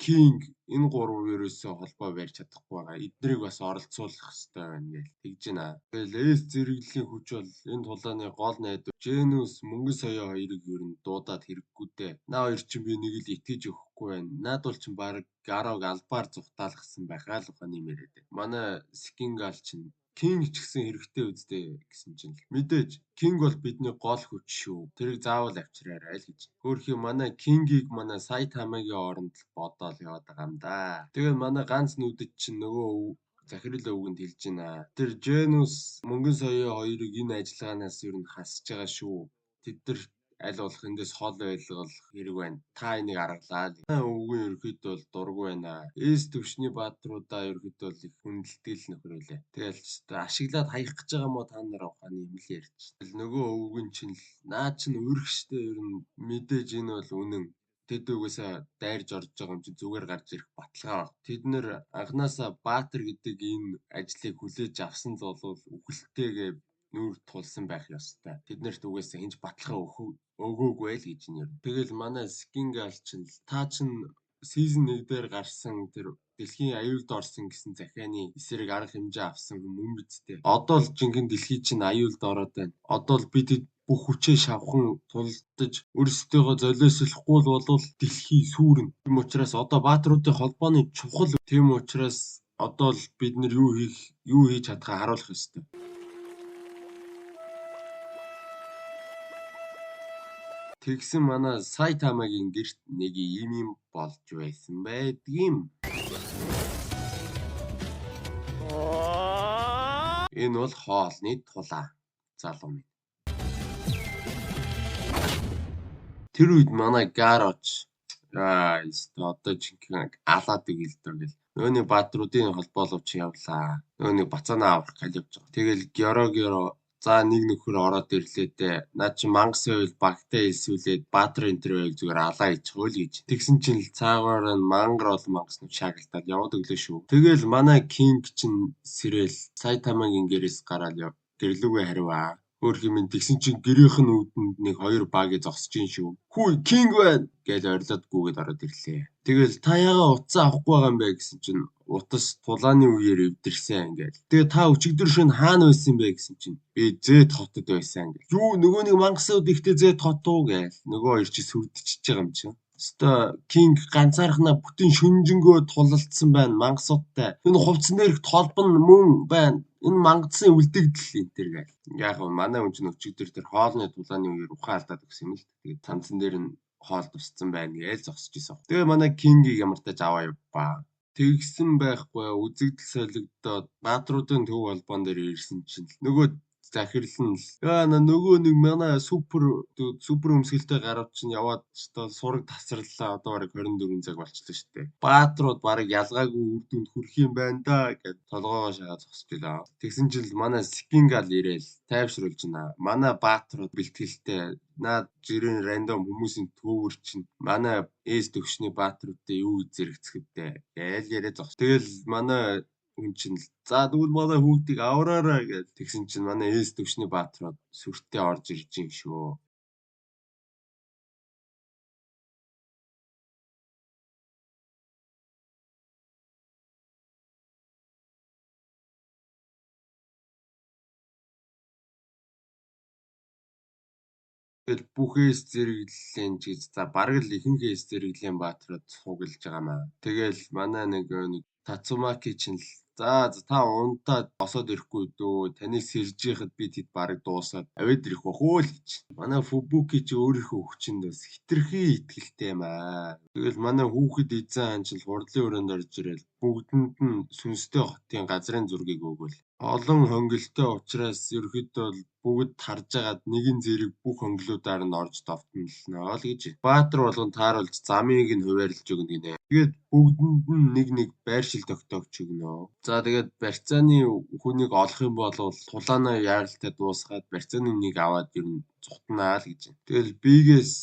Кинг энэ гурав ерөөсөө холбоо барьж чадахгүй байгаа. Эднийг бас оролцуулах хэрэгтэй байна гэж тэгж байна. Тэгэл эс зэрэглэлийн хүч бол энэ тулааны гол найдвар Женус мөнгөн соёо хоёрыг ер нь дуудаад хэрэггүй дээ. Наа хоёр чинь би нэг л итгэж өгөхгүй байна. Наад бол чинь баг гараг албаар зүхтаалгасан байхаа л ухааны мэрэд. Манай Скингал чинь Кинг ч гэсэн хэрэгтэй үстэй гэсэн чинь мэдээж Кинг бол бидний гол хүч шүү. Тэрийг заавал авчраарай л гэж. Хөөрхий манай Кингийг манай Сайтамагийн оронд бодоол яваад байгаа юм да. Тэгээд манай ганц нүдэд чинь нөгөө захирал өвгөнд хэлж байна. Тэр Женус мөнгөн соёо хоёрыг энэ ажиллагаанаас ер нь хасж байгаа шүү. Тэд нар аль болох эндээс хол ойлгох хэрэг байна. Та энийг аргалаа л. Өвгөн ерөөхдөө бол дургүй байна. Эс төвшний баатруудаа ерөөхдөө л их хүндэлтгэл нөхрөлээ. Тэгэл ашиглаад хаях гэж байгаа мо та нар ухааны юм л ярьж. Тэгэл нөгөө өвгөн чинь л наа чинь өргөштэй ер нь мэдээж энэ бол үнэн. Тэд үгээсээ дайрж орж байгаа юм чи зүгээр гарч ирэх баталгаа баг. Тэд нэр анханасаа Баатар гэдэг энэ ажлыг хүлээж авсан золвол үхэлтэйгээ нүүр тулсан байх ёстой. Тэднэрт үгээсээ хинж баталгаа өгөөгүй л гэж нэр. Тэгэл манай Скингал чинь та чинь season 1 дээр гарсан тэр дэлхийн аюулд орсон гэсэн захианы эсрэг арга хэмжээ авсан хүн бидтэй. Одоо л жинхэнэ дэлхий чинь аюулд ороод байна. Одоо л бид бүх хүчээ шавхан тулдаж өөрсдөө золиослохгүй бол дэлхий сүрнэ. Тийм учраас одоо баатруудын холбооны чухал. Тийм учраас одоо л бид нар юу хийж чадхаа харуулах ёстой. Тэгсэн манай Сайтамагийн гэрт нэг юм болж байсан байдгийм. Энэ бол хоолны тулаа залуу минь. Тэр үед манай Гароч одоо жинхэнэ алаад игэлдэ гэл. Нөгөө баатруудын холбоо лууч явлаа. Нөгөө бацаанаа аврах гал явж байгаа. Тэгэл гёро за нэг нөхөр ороод ирлээ дээ. Наа чи мангас байвал багтай илсүүлээд баатар энэ төр байвал зүгээр алаа ичихгүй л гэж. Тэгсэн чинь л цаагаар нь мангар олон мангас нү шаагалтаад яваад өглөө шүү. Тэгэл манай Кинг чинь сэрэл Сайтамагийн гэрээс гараад гэрлүүгээ хариваа. Өөр хэмээн тэгсэн чинь гэрийнх нь үүдэнд нэг хоёр багийг зогсож ин шүү. Хүү Кинг байна гэж орилоод гүгээд ороод ирлээ. Тэгэл та ягаа утсаа авахгүй байгаа юм бэ гэсэн чинь утас тулааны үеэр эвдэрсэн ингээл. Тэгээ та өчигдөр шөнө хаана байсан бэ гэсэн чинь би Зэт хотод байсан гэл. Юу нөгөө нэг мангасууд ихтэй Зэт хот уу гээл. Нөгөө хоёр чи сүрдчихэж байгаа юм чинь. Өстой Кинг ганцаархнаа бүтэн шүнжэнгөө тулалдсан байна мангасуудтай. Энэ хувцсан дээрх толбон мөн байна. Энэ мангацын үлдэгдэл энэ төр гээл. Яг нь манай хүн чинь өчигдөр тэр хоолны тулааны үеэр ухаан алдаад өгсөн юм л. Тэгээд цанцан дээр нь хоол тусцсан байна гээл зогсож исэн. Тэгээ манай Кингийг ямар тааж аваа явбаа. Тэгсэн байхгүй үзэгдэл солигдоод баатруудын төв холбоон дээр ирсэн чинь нөгөө захирлан л нөгөө нэг манай супер өмсгөлтэй гарууд чинь яваад өстой сураг тасраллаа одоо бараг 24 цаг болчихлоо шүү дээ. Баатрууд бараг ялгаагүй үр дүнд хүрэх юм байна да гэж толгоогоо шагаа зогсож байлаа. Тэгсэн чинь манай Скингал ирээл тайвшруулж байна. Манай баатрууд бэлтгэлтэй наад жирийн рандом хүмүүсийн төвөр чинь манай ээс төгшний баатруудтай юу зэрэгцэхтэй гээл яриа зогс. Тэгэл манай хүн чинь за тэгвэл манай хүүхдийг авраарай гэж тэгсэн чинь манай ээс төвшний баатрууд сүртээ орж ирж юм шүү. Тэгэл бүхээс зэрэглэлийн гэж за бараг л ихэнхээс зэрэглэлийн баатрууд цуглаж байгаа маа. Тэгэл манай нэг Тацумаки чинь л за та унтаа босоод ирэхгүй дөө таны сэрж яхад би тэд бараг дуусаад аваад ирэх бохоо л гэж. Манай Фубуки чи өөрийнхөө хүчинд бас хитрхи итгэлтэй юм аа. Тэгэл манай хүүхэд эзэн хаан чинь хурдлын өрөөнд орж ирэл бүгдэнд нь сүнстэй хотын газрын зургийг өгөөл. Олон хонголтой учраас ерөөхдөө бүгд тарж агаад нэгэн зэрэг бүх хонглуудаар нь орж довтнолно л гэж. Баатар болгон тааруулж замыг нь хуваарлж өгнө гинэ. Тэгээд бүгдэнд нь нэг байршил тогтоогч өгнө. За тэгээд барьцааны хүнийг олох юм бол тулаанаа яаралтай дуусгаад барьцааны нэг аваад ер нь цутнаа л гэж. Тэгэл бигээс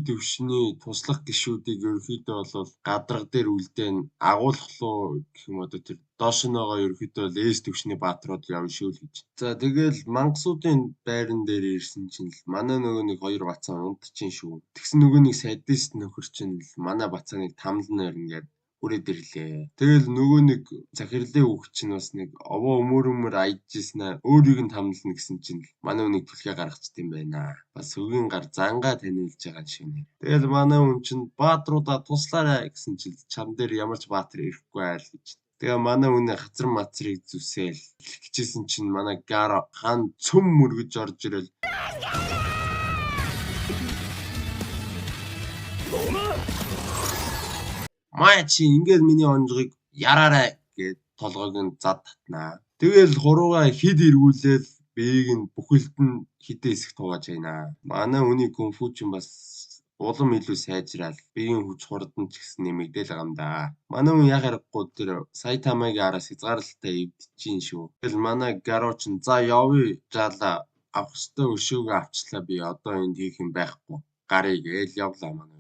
төвшний туслах гишүүдийг ерөөхдөө бол гадарга дээр үлдээн агуулах руу гэх юм одоо тэр доош нь байгаа ерөөхдөө ээс төвшний баатрууд явна шүү л гэж. За тэгэл мангасуудын байран дээр ирсэн чинь л манай нөгөө нэг хоёр бацаа унтчихин шүү. Тэгсэн нөгөө нэг садист нөхөр чинь л манай бацааныг тамлан өрнгээд үрээд ирлээ. Тэгэл нөгөө нэг захирлын хүүх чинь бас нэг овоо өмөр аядчихснаа өөрийг нь тамлана гэсэн чинь манай үнийг түлхээ гаргачихд юм байна. Бас өгийн гар зангаа таниулж байгаа шинэ. Тэгэл манай хүн чинь баатруудаа туслаарай гэсэн чинь чам дээр ямар ч баатар ирэхгүй айл гэж. Тэгээ манай үнэ хацар мацрыг зүсээл хэлчихсэн чинь манай Гаро хаан цөм мөргөж орж ирэл. Маа чи ингээд миний онжгийг яраарай гэд толгойг нь зад татнаа. Тэгэл хуруугаа хид эргүүлээл бээг нь бүхэлд нь хідээ хэсэг тугааж байна. Манай үний кунфу чинь бас улам илүү сайжраал биеийн хүч хурдан ч гэсэн нэмэгдээл байгаа юм да. Манай хүн яг харахгүй тэр Сайтамагийн араас хязгаарлалтай эвдчихин шүү. Тэгэл манай Гаро ч за явъя жаалаа авах ёстой өшөөгөө авчлаа би одоо энд хийх юм байхгүй. Гарыг гээл явлаа манай.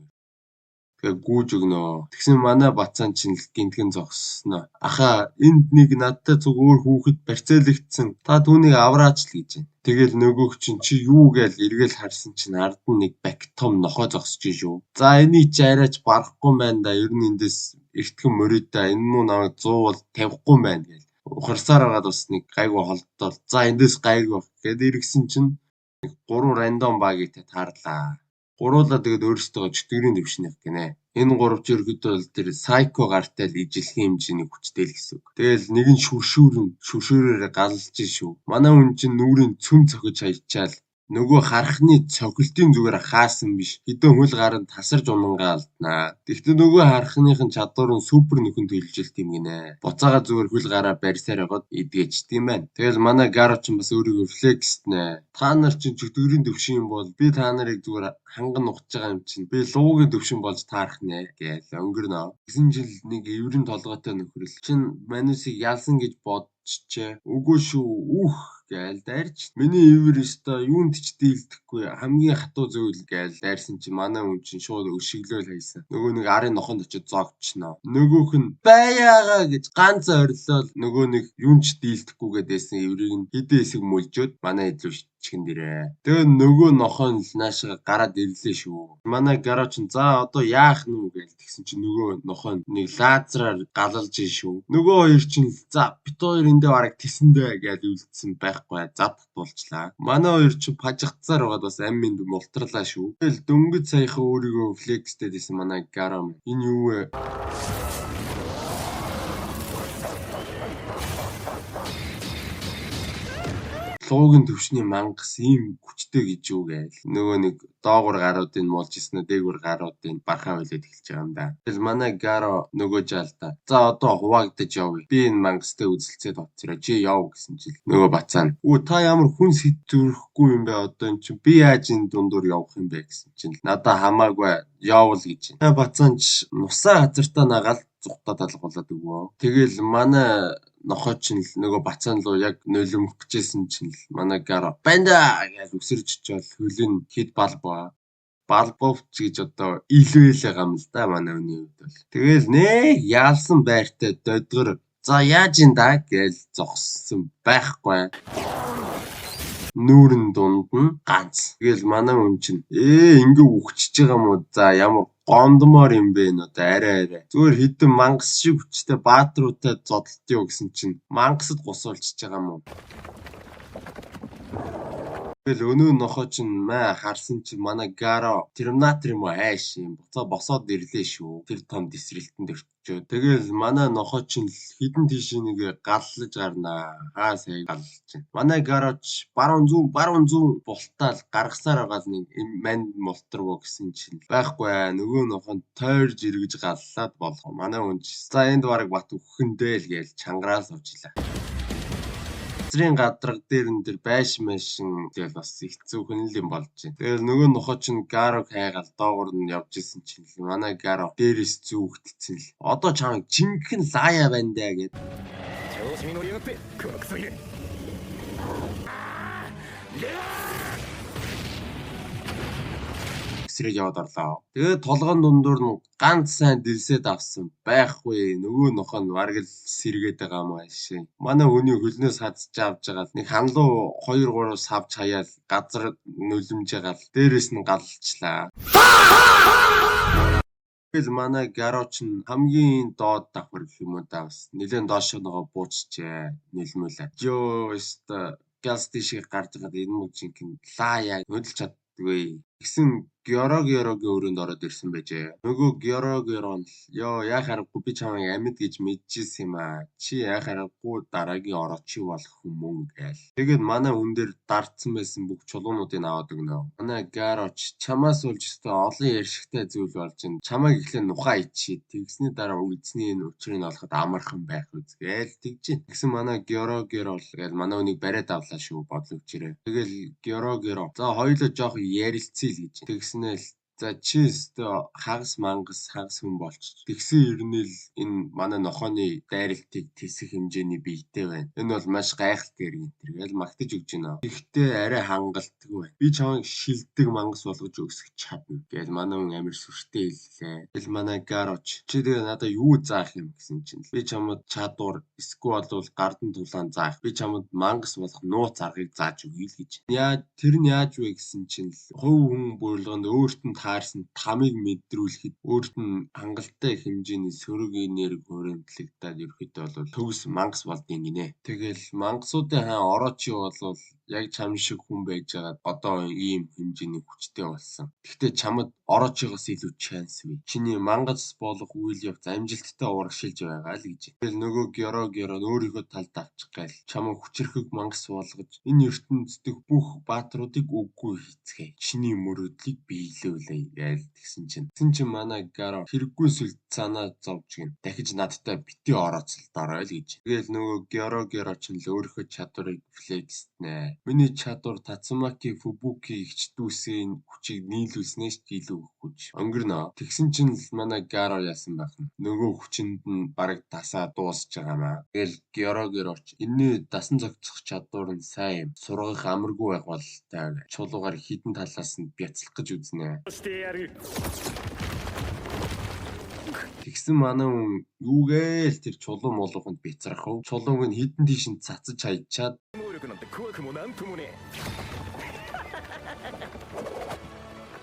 Тэгээ гүүж өгнөө. Тэгсэн манай бацаан чинь л гинтгэн зогссноо. Ахаа энд нэг надтай зүг өөр хүүхэд барьцаалагдсан. Та түүнийг авраач л гэж байна. Тэгэл нөгөөх чинь чи юу гээл эргэл харсан чинь ард нь нэг бак том нохоо зогсож шүү. За энийг чи арайч барахгүй юм байна да. Ер нь эндээс эртгэн мөрөөдөө энэ муу намайг 100 бол тавихгүй юм байна гээл. Ухарсаар хагаад бас нэг гайгүй холдтол. За эндээс гайгүй гэд иргсэн чинь нэг 3 рандом багийг таарлаа. Гуруулаа тэгээд өөрсдөө чөтгөрийн дэвшнэх гинэ. Энэ гурав ч ерөөдөө тэр сайко гартал ижилхэн хэмжээний хүчтэй л гэсэн үг. Тэгэл нэг нь шүршүүрээр галж шүү. Манай хүн чинь нүрийн цөм цохиж хаячаал Нөгөө харахны цохилтын зүгээр хаасан биш. Хэдэн хөл гаранд тасарч унангаа алднаа. Тэгтээ нөгөө харахныхын чадвар нь супер нөхөн төлжилт юм гинэ. Буцаага зүгээр хөл гараа барьсаар яваад идгээч тийм байна. Тэгэл манай Гаро ч бас өөрийгөө флекснэ. Та нар чинь чөтгөрийн төвшин юм бол би та нарыг зүгээр ханган нухаж байгаа юм чинь. Би луугийн төвшин болж таарах нэ гэж өнгөрнө. 9 жил нэг эврэн толгойтой нөхрөл чинь манусыг ялсан гэж бодчихжээ. Үгүй шүү. Гээл дайрч. Миний ивэр өстой юунд ч дийлдэхгүй хамгийн хатуу зүйл гээл дайрсан чи манай хүн чинь шууд өшөглөөл хайсан. Нөгөө нэг арын нохонд очиж зогчноо. Нөгөөх нь баяага гэж ганц орилол нөгөө нэг юун ч дийлдэхгүй гэдээсэн иврийг нь хідээ хэсэг мөлжөөд манай эдлүү чихэн дээрээ. Тэгээ нөгөө нохоо л наашаа гараад ирлээ шүү. Манай Гаро ч за одоо яах нү гээл тэгсэн чи нөгөө нохоо нэг лазераар галалж шүү. Нөгөө хоёр чинь за бит хоёр эндээ бараг тэсэндээ гэж үлдсэн байхгүй зад татуулчлаа. Манай хоёр чинь пажигцаар байгаад бас аминд мултралаа шүү. Тэгэл дөнгөж саяхан өөрийгөө флекстэй дэсэн манай Гаро. Энэ юу вэ? Луугийн төвшний мангас ийм хүчтэй гэж юу гээл. Нөгөө нэг доогуур гаруудын муулж ирсэн дээгүүр гаруудын бархаа хөлөөд эхэлж байгаа юм да. Тэгэл манай Гаро нөгөө жаалта. За одоо хуваагдаж явъя. Би энэ мангастай үзэлцээд оцроо. Чи яв гэсэн чил. Нөгөө бацаана. Өө та ямар хүн сэтгэрхгүй юм бэ одоо эн чинь би яаж энэ дундуур явах юм бэ гэсэн чинь. Надаа хамаагүй явал гэж. Та бацаанч нусаа газартаа нагаал зүгтаа талгуулад өгөө. Тэгэл манай нохоо чинь л нөгөө бацаан руу яг нулимх гэжсэн чинь л манай Гаро банда гэж өсөрж очиод хөлийг хэд балбаа. Балбовч гэж одоо илвэл байгаа юм л да манай хүний хувьд бол. Тэгэл нэг яалсан байртай додгор за яаж ин да гэж зогссон байхгүй. Нүүрэн дунд нь ганц. Тэгэл манай хүн чинь ингээ үхчихэж байгаа юм уу? За ямар гомдмоор юм бэ нэ одоо арай. Зүгээр хідэн мангас шиг хүчтэй баатруутай зодтолтё гэсэн чинь мангасд гусуулчихж байгаа юм уу? Тэгэл өнөө нохоо чинь харсан чинь манай Гаро терминатор юм уу хайш юм буцаа босоод ирлээ шүү. Тэр том дисрэлтэнд өрчөө. Тэгэл манай нохоо чинь хідэн тийш нэг галлаж гарнаа. Хаа сая галлаж чинь. Манай Гароч баруун зүүн бултаал гаргасаар байгаа нэг манд молторвоо гэсэн чинь байхгүй нөгөө нохонд тойрж эргэж галлаад болгоо. Манай хүн за энд бараг бат өгөхдөө л гээл чангараал сувжлаа. Газрын гадраг дээр энэ байш машин тэгэл бас хэцүү хүн л юм болж байна. Тэгэл нөгөө нохоо чинь Гарог хайгаал доогуур нь явж исэн чинь манай Гаро дээрээс зүүгдсэн л. Одоо чамайг жинхэнэ лая байна даа гэд. Эсрэг яваад орлоо. Тэгээд толгойн дундуур нь ганц сайн дэлсэд авсан байхгүй. Нөгөө нохоо нь бараг л сэргээд байгаа юм аашаа. Манай хүний хөлнөөс хадж авч байгаа нэг ханлуу 2-3 савч хаяал газар нулимж байгаа л дээрээс нь галчлаа. Тэгэл манай Гароч нь хамгийн доод давхар гэх юм уу да бас нэлээд доош нөгөө буучжээ нэлмүүлээ. Жоо өстө галс тийшээ гарч байгаа энэ муу жинхэнэ лая хөдөлж чаддгүй. Тэгсэн Георогийн өрөөнд ороод ирсэн байжээ. Нөгөө Георон ёо яхаарахгүй би чамайг амьд гэж мэдчихсэн юм аа. Чи яхаарахгүй дараагийн орооч болох хүмүүн гээл. Тэгээд манай хүн дээр дардсан байсан бүх чулуунуудыг аваад өгнө. Манай Гароч чамаас болж өстой олон ярьшигтай зүйл болж байна. Чамайг ихлэ нухаа ичээ. Тэгсний дараа үлдсний энэ учрыг олоход амархан байх үзгээл тэгж байна. Тэгсэн манай Георол гээл манай хүнийг бариад авлаа шүү бодлогчрээ. Тэгэл Георо за хоёулаа жоох ярилцъя л гэж. Тэгснээл за чи өстө хагас хүн болч. Тэгсэн ирнэл энэ манай нохооны дайралтыг тэсэх хэмжээний биетэй байна. Энэ бол маш гайхалтай хэрэг энэ тэгэл магтаж өгч байна. Гэхдээ арай хангалтгүй байна. Би чамайг шилдэг мангас болгож өсгөх чадна гэж манай хүн амир сүртэй хэллээ. Тэгэл манай Гароч чи тэгээ надад юу заах юм гэсэн чинь би чамд чадвар эсвэл бол гардан тулаан заах. Би чамд мангас болох нууц аргыг зааж өгье л гэж. Тэр нь яаж вэ гэсэн чинь хувь хүн буйлганд өөрт нь таарсан тамыг мэдрүүлэхэд өөрт нь хангалттай хэмжээний сөрөг энерги хүрэмтлэгдээд ерөөхдөө бол төгс мангас болдгийг гинэ. Тэгэл мангасуудын орооч бол Яг чам шиг хүн байж байгаа одоо ийм хэмжээний хүчтэй болсон. Гэхдээ чамд Орочигоос илүү chance бий. Чиний мангас болох үйл явц амжилттай урагшилж байгаа л гэж. Тэгэл нөгөө Геро өөрийнхөө талд авчих гээл чамаа хүчрэхэг мангас болгож энэ ертөнцийн дэх бүх баатруудыг үггүй хийцгээе. Чиний мөрөөдлийг биелүүлээ гээл тэгсэн чинь манай Гаро хэрэггүй сүлд санаа зовж гин. Дахиж надтай бити орооцолдорой л гэж. Тэгэл нөгөө Геро ч л өөрийнхөө чадварыг флекснэ. Миний чадвар Тацумаки Фубуки ихчдүүсийн хүчийг нийлүүлснээс ч илүү хүч. Өнгөрнө. Тэгсэн чинь л манай Гаро яасан байх нь. Нөгөө хүчинд нь бараг тасаа дуусч байгаа маа. Тэгэл Героч энэний дасан зохицох чадвар нь сайн юм. Сургах амаргүй байх болтой. Чулуугаар хідэн талаас нь бяцлах гэж үзнэ. Тэгсэн манай хүн юугээл тэр чулуу молоохонд бяцрах вэ? Чулууг нь хідэн тийш нь цацаж хайчаад 能力なんて怖くもなんともねえ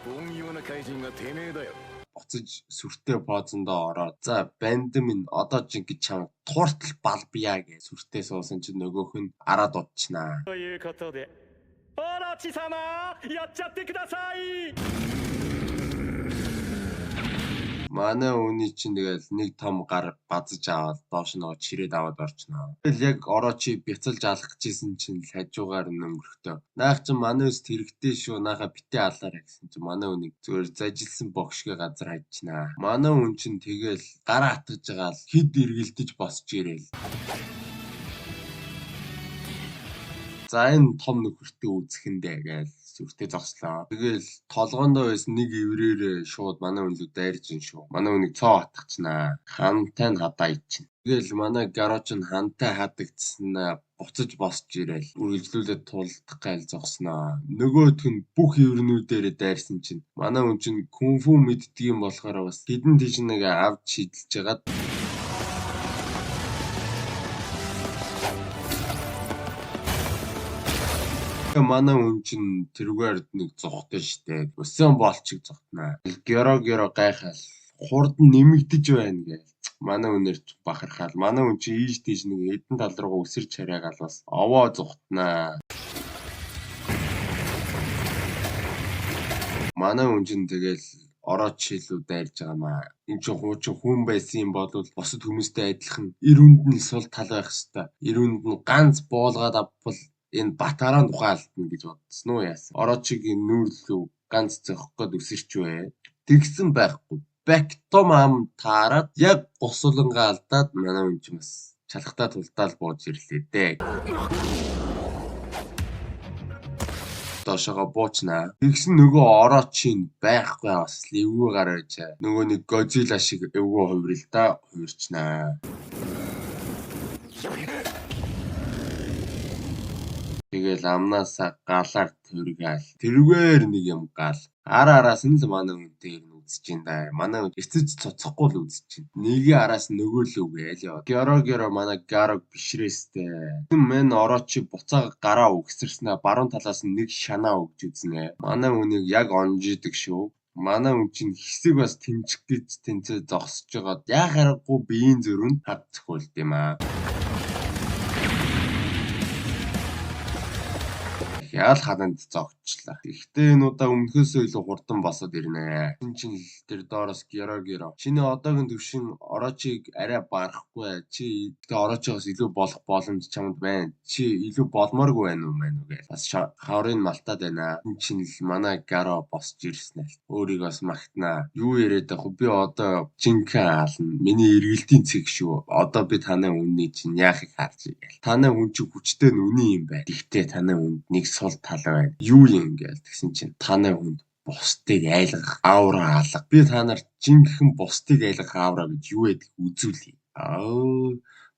凡庸な怪人がてめえだよ буцаж сүртэй поозондоо ороод за банд минь одоо ч ингэж чам тууртал балбия гэж сүртэй суусан чинь нөгөөх нь араад удчихнаа. ということでオロチ様やっちゃってください Манай үний чинь тэгэл нэг том гар базаж аваад доош нөгөө чирээд аваад орчноо. Тэгэл яг Орочи бяцалж алах гэжсэн чинь л хажуугаар өнгөрөхтөө. Наах чинь манай өст хэрэгтэй шүү. Нааха битээ алаарай гэсэн чинь манай үнийг зүгээр зажилсан богшгүй газар хайчнаа. Манай үн чинь тэгэл гараа атгаж байгаа л хид эргэлдэж босч ирээл. За энэ том нөхөртөө үзэхэндээ гээл сүртэй зогслоо. Тэгэл толгоондоо байсан нэг эврээрээ шууд манай үнлүү дайрж ин шүү. Манай үнийг цоо хатгачнаа. Хантай нь хадаа ичнэ. Тэгэл манай Гароч нь хантай хадагдсан буцаж босч ирээл үргэлжлүүлээд тулдах гайл зогсноо. Нөгөөх нь бүх эврнүүдээрээ дайрсан чинь манай үн чинь кунфу мэддгийм болохоор бас хідэн тийш нэг авч шидэлж жагаад манай хүн чинь тэрүүгээр нэг зогтой штэ. Өсөн болчиг зогтнаа. Геро гайхал хурд нэмэгдэж байна гээл. Манай үнээр бахархаал. Манай хүн чинь ийш тийш нэг эдэн тал руугаа өсөрч хараагаал бас овоо зогтнаа. Манай хүн чинь тэгэл Орочи илүү дайрж байгаа маа. Энд чинь хуучин хүн байсан юм бол босод хүмүүстэй адилхан эрүүнд нь сул тал байх хэвээр. Эрүүнд нь ганц буулгаад авбал энэ Батараа тухайлтна гэж бодсон уу яасан. Орочигийн нүүрлүү ганц зохих гээд өсөрч бай. Тэгсэн байхгүй. Бактом ам таарад яг гусулангаа алдаад манай хүн чинь бас чалхтаа тулдаал бууж ирлээ дээ. Доошоо буучнаа. Тэгсэн нөгөө Орочийн байхгүй бас эвгүй гараж. Нөгөө нэг Годзилла шиг эвгүй хувиралдаа хувирчнаа. Тэгэл амнаасаа галаар төргээл. Тэрүүгээр нэг юм гал. Араас нь л манай үнтэй ирнэ үзэж ин да. Манай хүн эцэж цоцохгүй л үзэж ин. Нэгийн араас нөгөө л үгээл. Геро манай Гарог бишрээстэй. Мэн Орочи буцаа гараа өгсөрснөө баруун талаас нь нэг шанаа өгж үзнэ. Манай хүнийг яг онжидаг шүү. Манай хүн чинь хэсэг бас тэмчих гэж тэнцээ зогсож байгаа. Яг харахгүй биеийн зөрөнд хад зөхөлт юм аа. Яал хаданд зогчлаа. Гэхдээ энэ удаа өмнөхөөсөө илүү хурдан босоод ирнэ. Энэ чинь л тэр доороос Геро. Чиний одоогийн төвшин Орочиг арай барахгүй. Чи тэгээ Орочоос илүү болох боломж чамд байна. Чи илүү болмооргүй байна уу мэн үгээ. Бас хаврын малтаад байна. Энэ чинь л манай Гаро босч ирсэн л. Өөрийгөө бас магтнаа. Юу яриад байх вэ? Би одоо жинхэнэ хаална. Миний эргэлтийн цэг шүү. Одоо би танай үнний чинь яахыг харж игээл. Танай хүн чинь хүчтэй нүний юм байна. Гэхдээ танай хүнд нэг сул тал байна. Юу юм гээл тэгсэн чинь танай хүнд бусдыг айлгах аура алга. Би та нарт жинхэнэ бусдыг айлгах аура гэж юу гэдэг үзүүлье.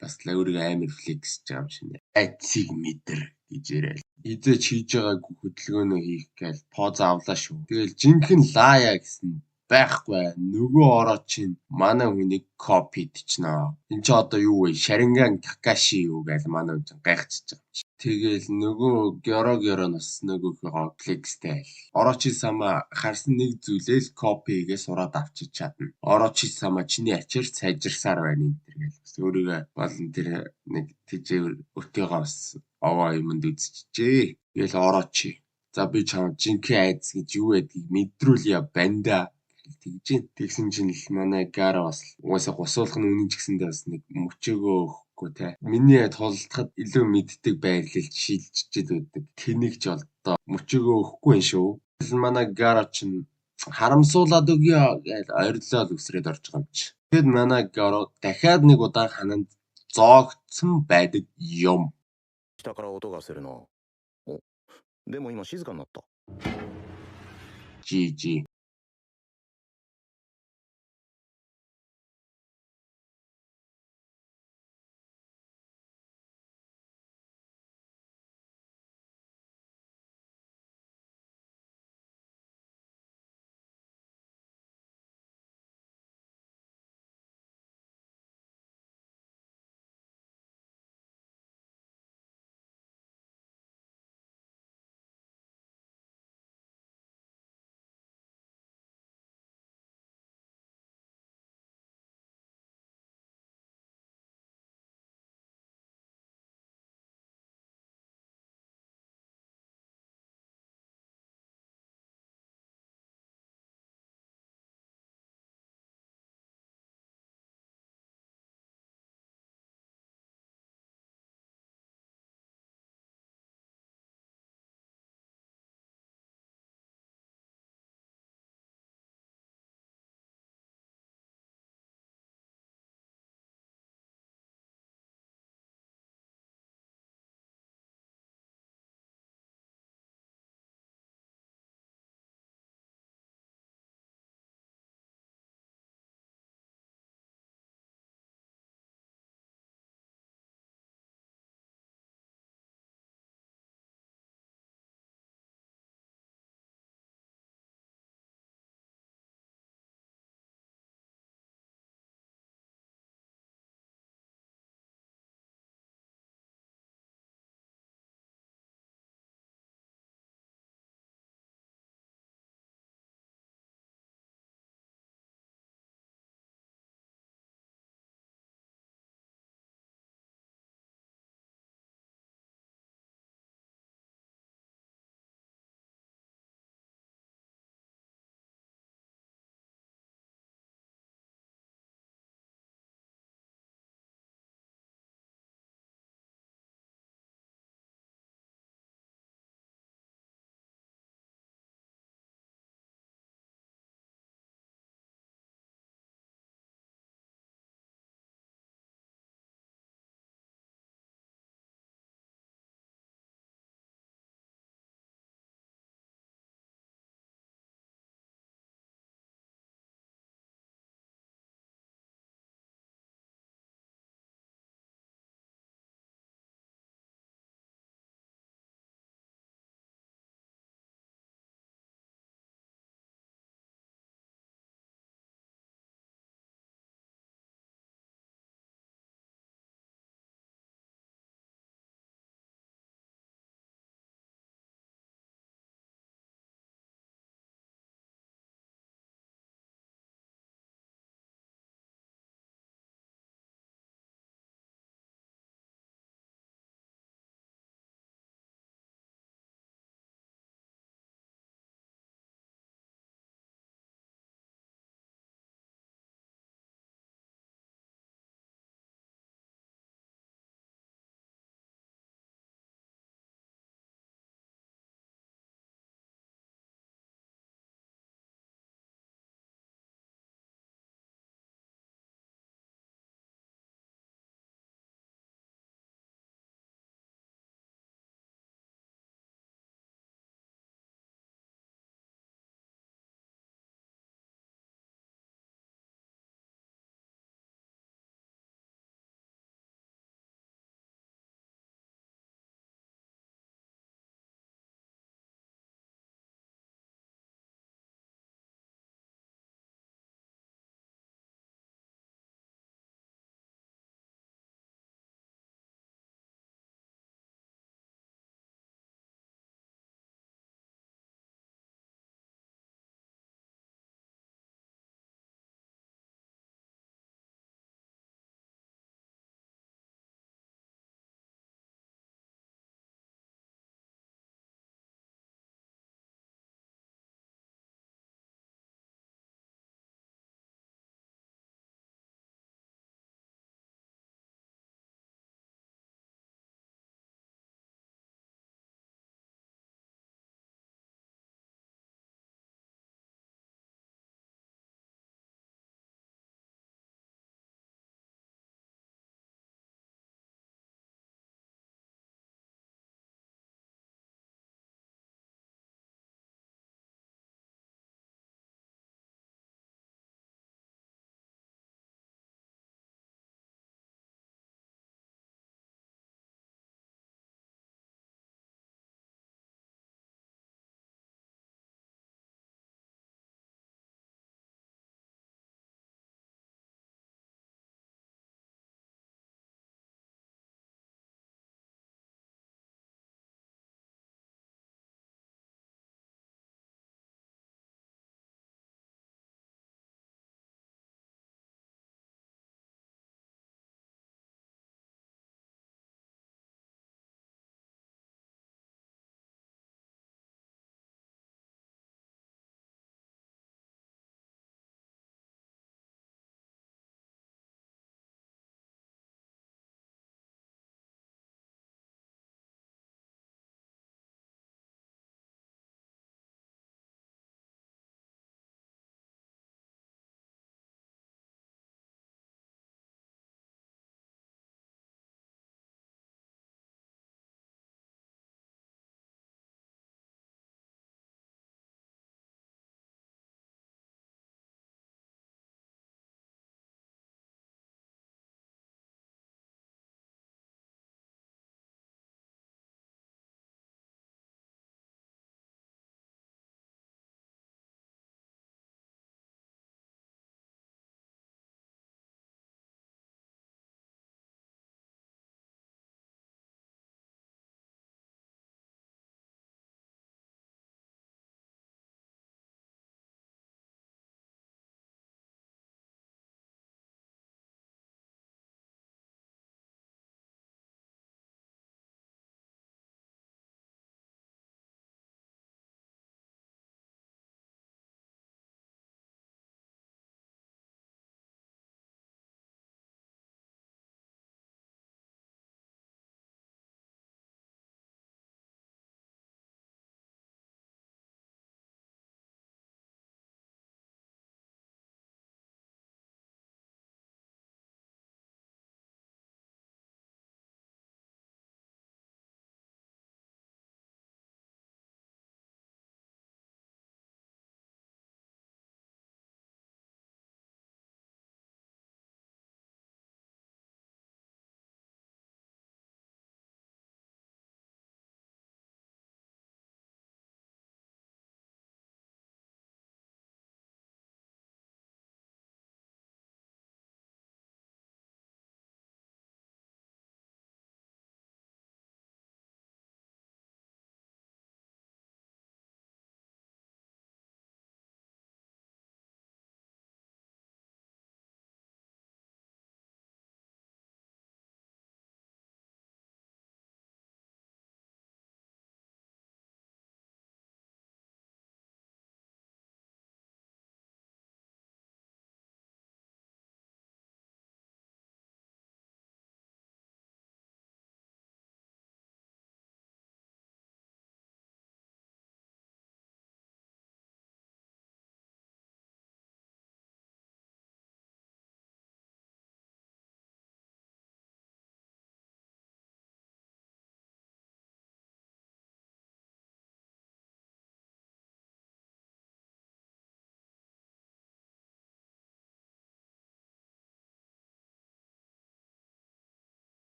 Бас л өөрийгөө амар флексж байгаа юм шинэ. Айцыг мэдэр гэж яриа. Хизээч хийж байгаагүй хөдөлгөөнөө хийх гээл поз авлаа шүү. Тэгэл жинхэнэ лая гэсэн байхгүй. Нөгөө Орочийн манай хүнийг копидчихнаа. Энд чи одоо юу вэ? Шаринган Какаши юу гээл манай хүн гайхчихж байгаа. Тэгэл нөгөө Героноос нөгөөхөө флекстэй. Орочи сама харсан нэг зүйлээ копигээ сураад авчиж чадна. Орочи сама чиний ачаар сайжирсаар байна энэ төр гээл. Бас өөрийгөө болон тэр нэг тийжээ өтөөгөө бас овоо юмд үзчихжээ. Тэгэл орооч. За би чамд жинхэнэ айдас гэж юу байдгийг мэдрүүлье банда. Тэгж юм. Тэгсэн чинь л манай Гара бас угаасаа гусуулах нь үнэн ч гэсэндээ бас нэг мөчөөгөө өгөхгүй те. Миний тулдахад илүү мэддэг байрлал шилжиж өгдөг. Тэнийг ч одоо мөчөөгөө өгөхгүй юм шүү. Тэгэл манай Гара чинь харамсуулаад өгье гэж ойрлол үсрээд орж байгаа юм чи. Тэгэд манай Гара дахиад нэг удаа хананд зоогдсон байдаг юм. 下から音がするな。お、でも今静かになった。 GG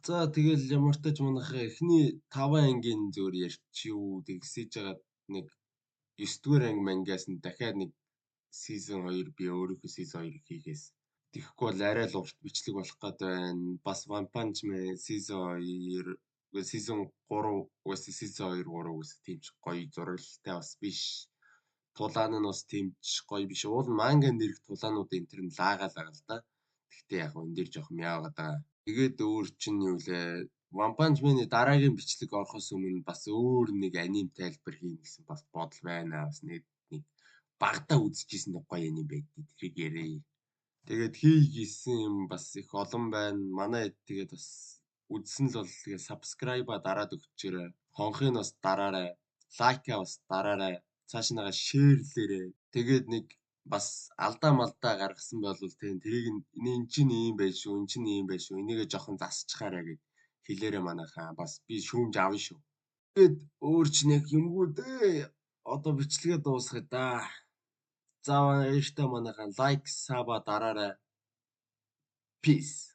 За тэгэл ямар ч тач манайхаа эхний 5 ангийн зөвөр ярьчихъя. Тэгсэж жагаад нэг 9 дугаар анги мангаас нь дахиад нэг season 2 би өөрийнхөө season 2 хийхээс тэгэхгүй бол арай л урт бичлэг болох гэдэг байна. Бас One Punch Man season 2 season 3 уус season 2 3 уус тийм ч гоё зурагтай бас биш. Тулаан нь бас тийм ч гоё биш. Уул манган дээрх тулаанууд энэ төр нь лагаалаа л да. Гэхдээ яг энэ дээр жоох мяагаад байгаа. Тэгээд өөр чинь юу лээ? One Punch Man-ы дараагийн бичлэг орохоос өмнө бас өөр нэг аним тайлбар хийнэ гэсэн бас бодол байна. Бас нэг багтаа үзчихсэн нэг гоё аним байдгийг тэрийг ярив. Тэгээд хийгийсэн юм бас их олон байна. Манай тэгээд бас үзсэн л бол тэгээд subscribe-а дараад өгчөөрэй. Хонхыг бас дараарай. Лайка бас дараарай. Цааш нагаа шеэрлээрэй. Тэгээд нэг бас алдаа малдаа гаргасан болвол тэрийг энэ чинь ийм байж шүү, энэ чинь ийм байж шүү. Энийгээ жоохон засчихаарай гэж хэлээрэй манайхаа. Бас би шүүмж авна шүү. Тэгээд өөр ч нэг юмгүй дээ. Одоо бичлэгээ дуусгая да. За баяртай манайхаа лайк, саба дараарай. Peace.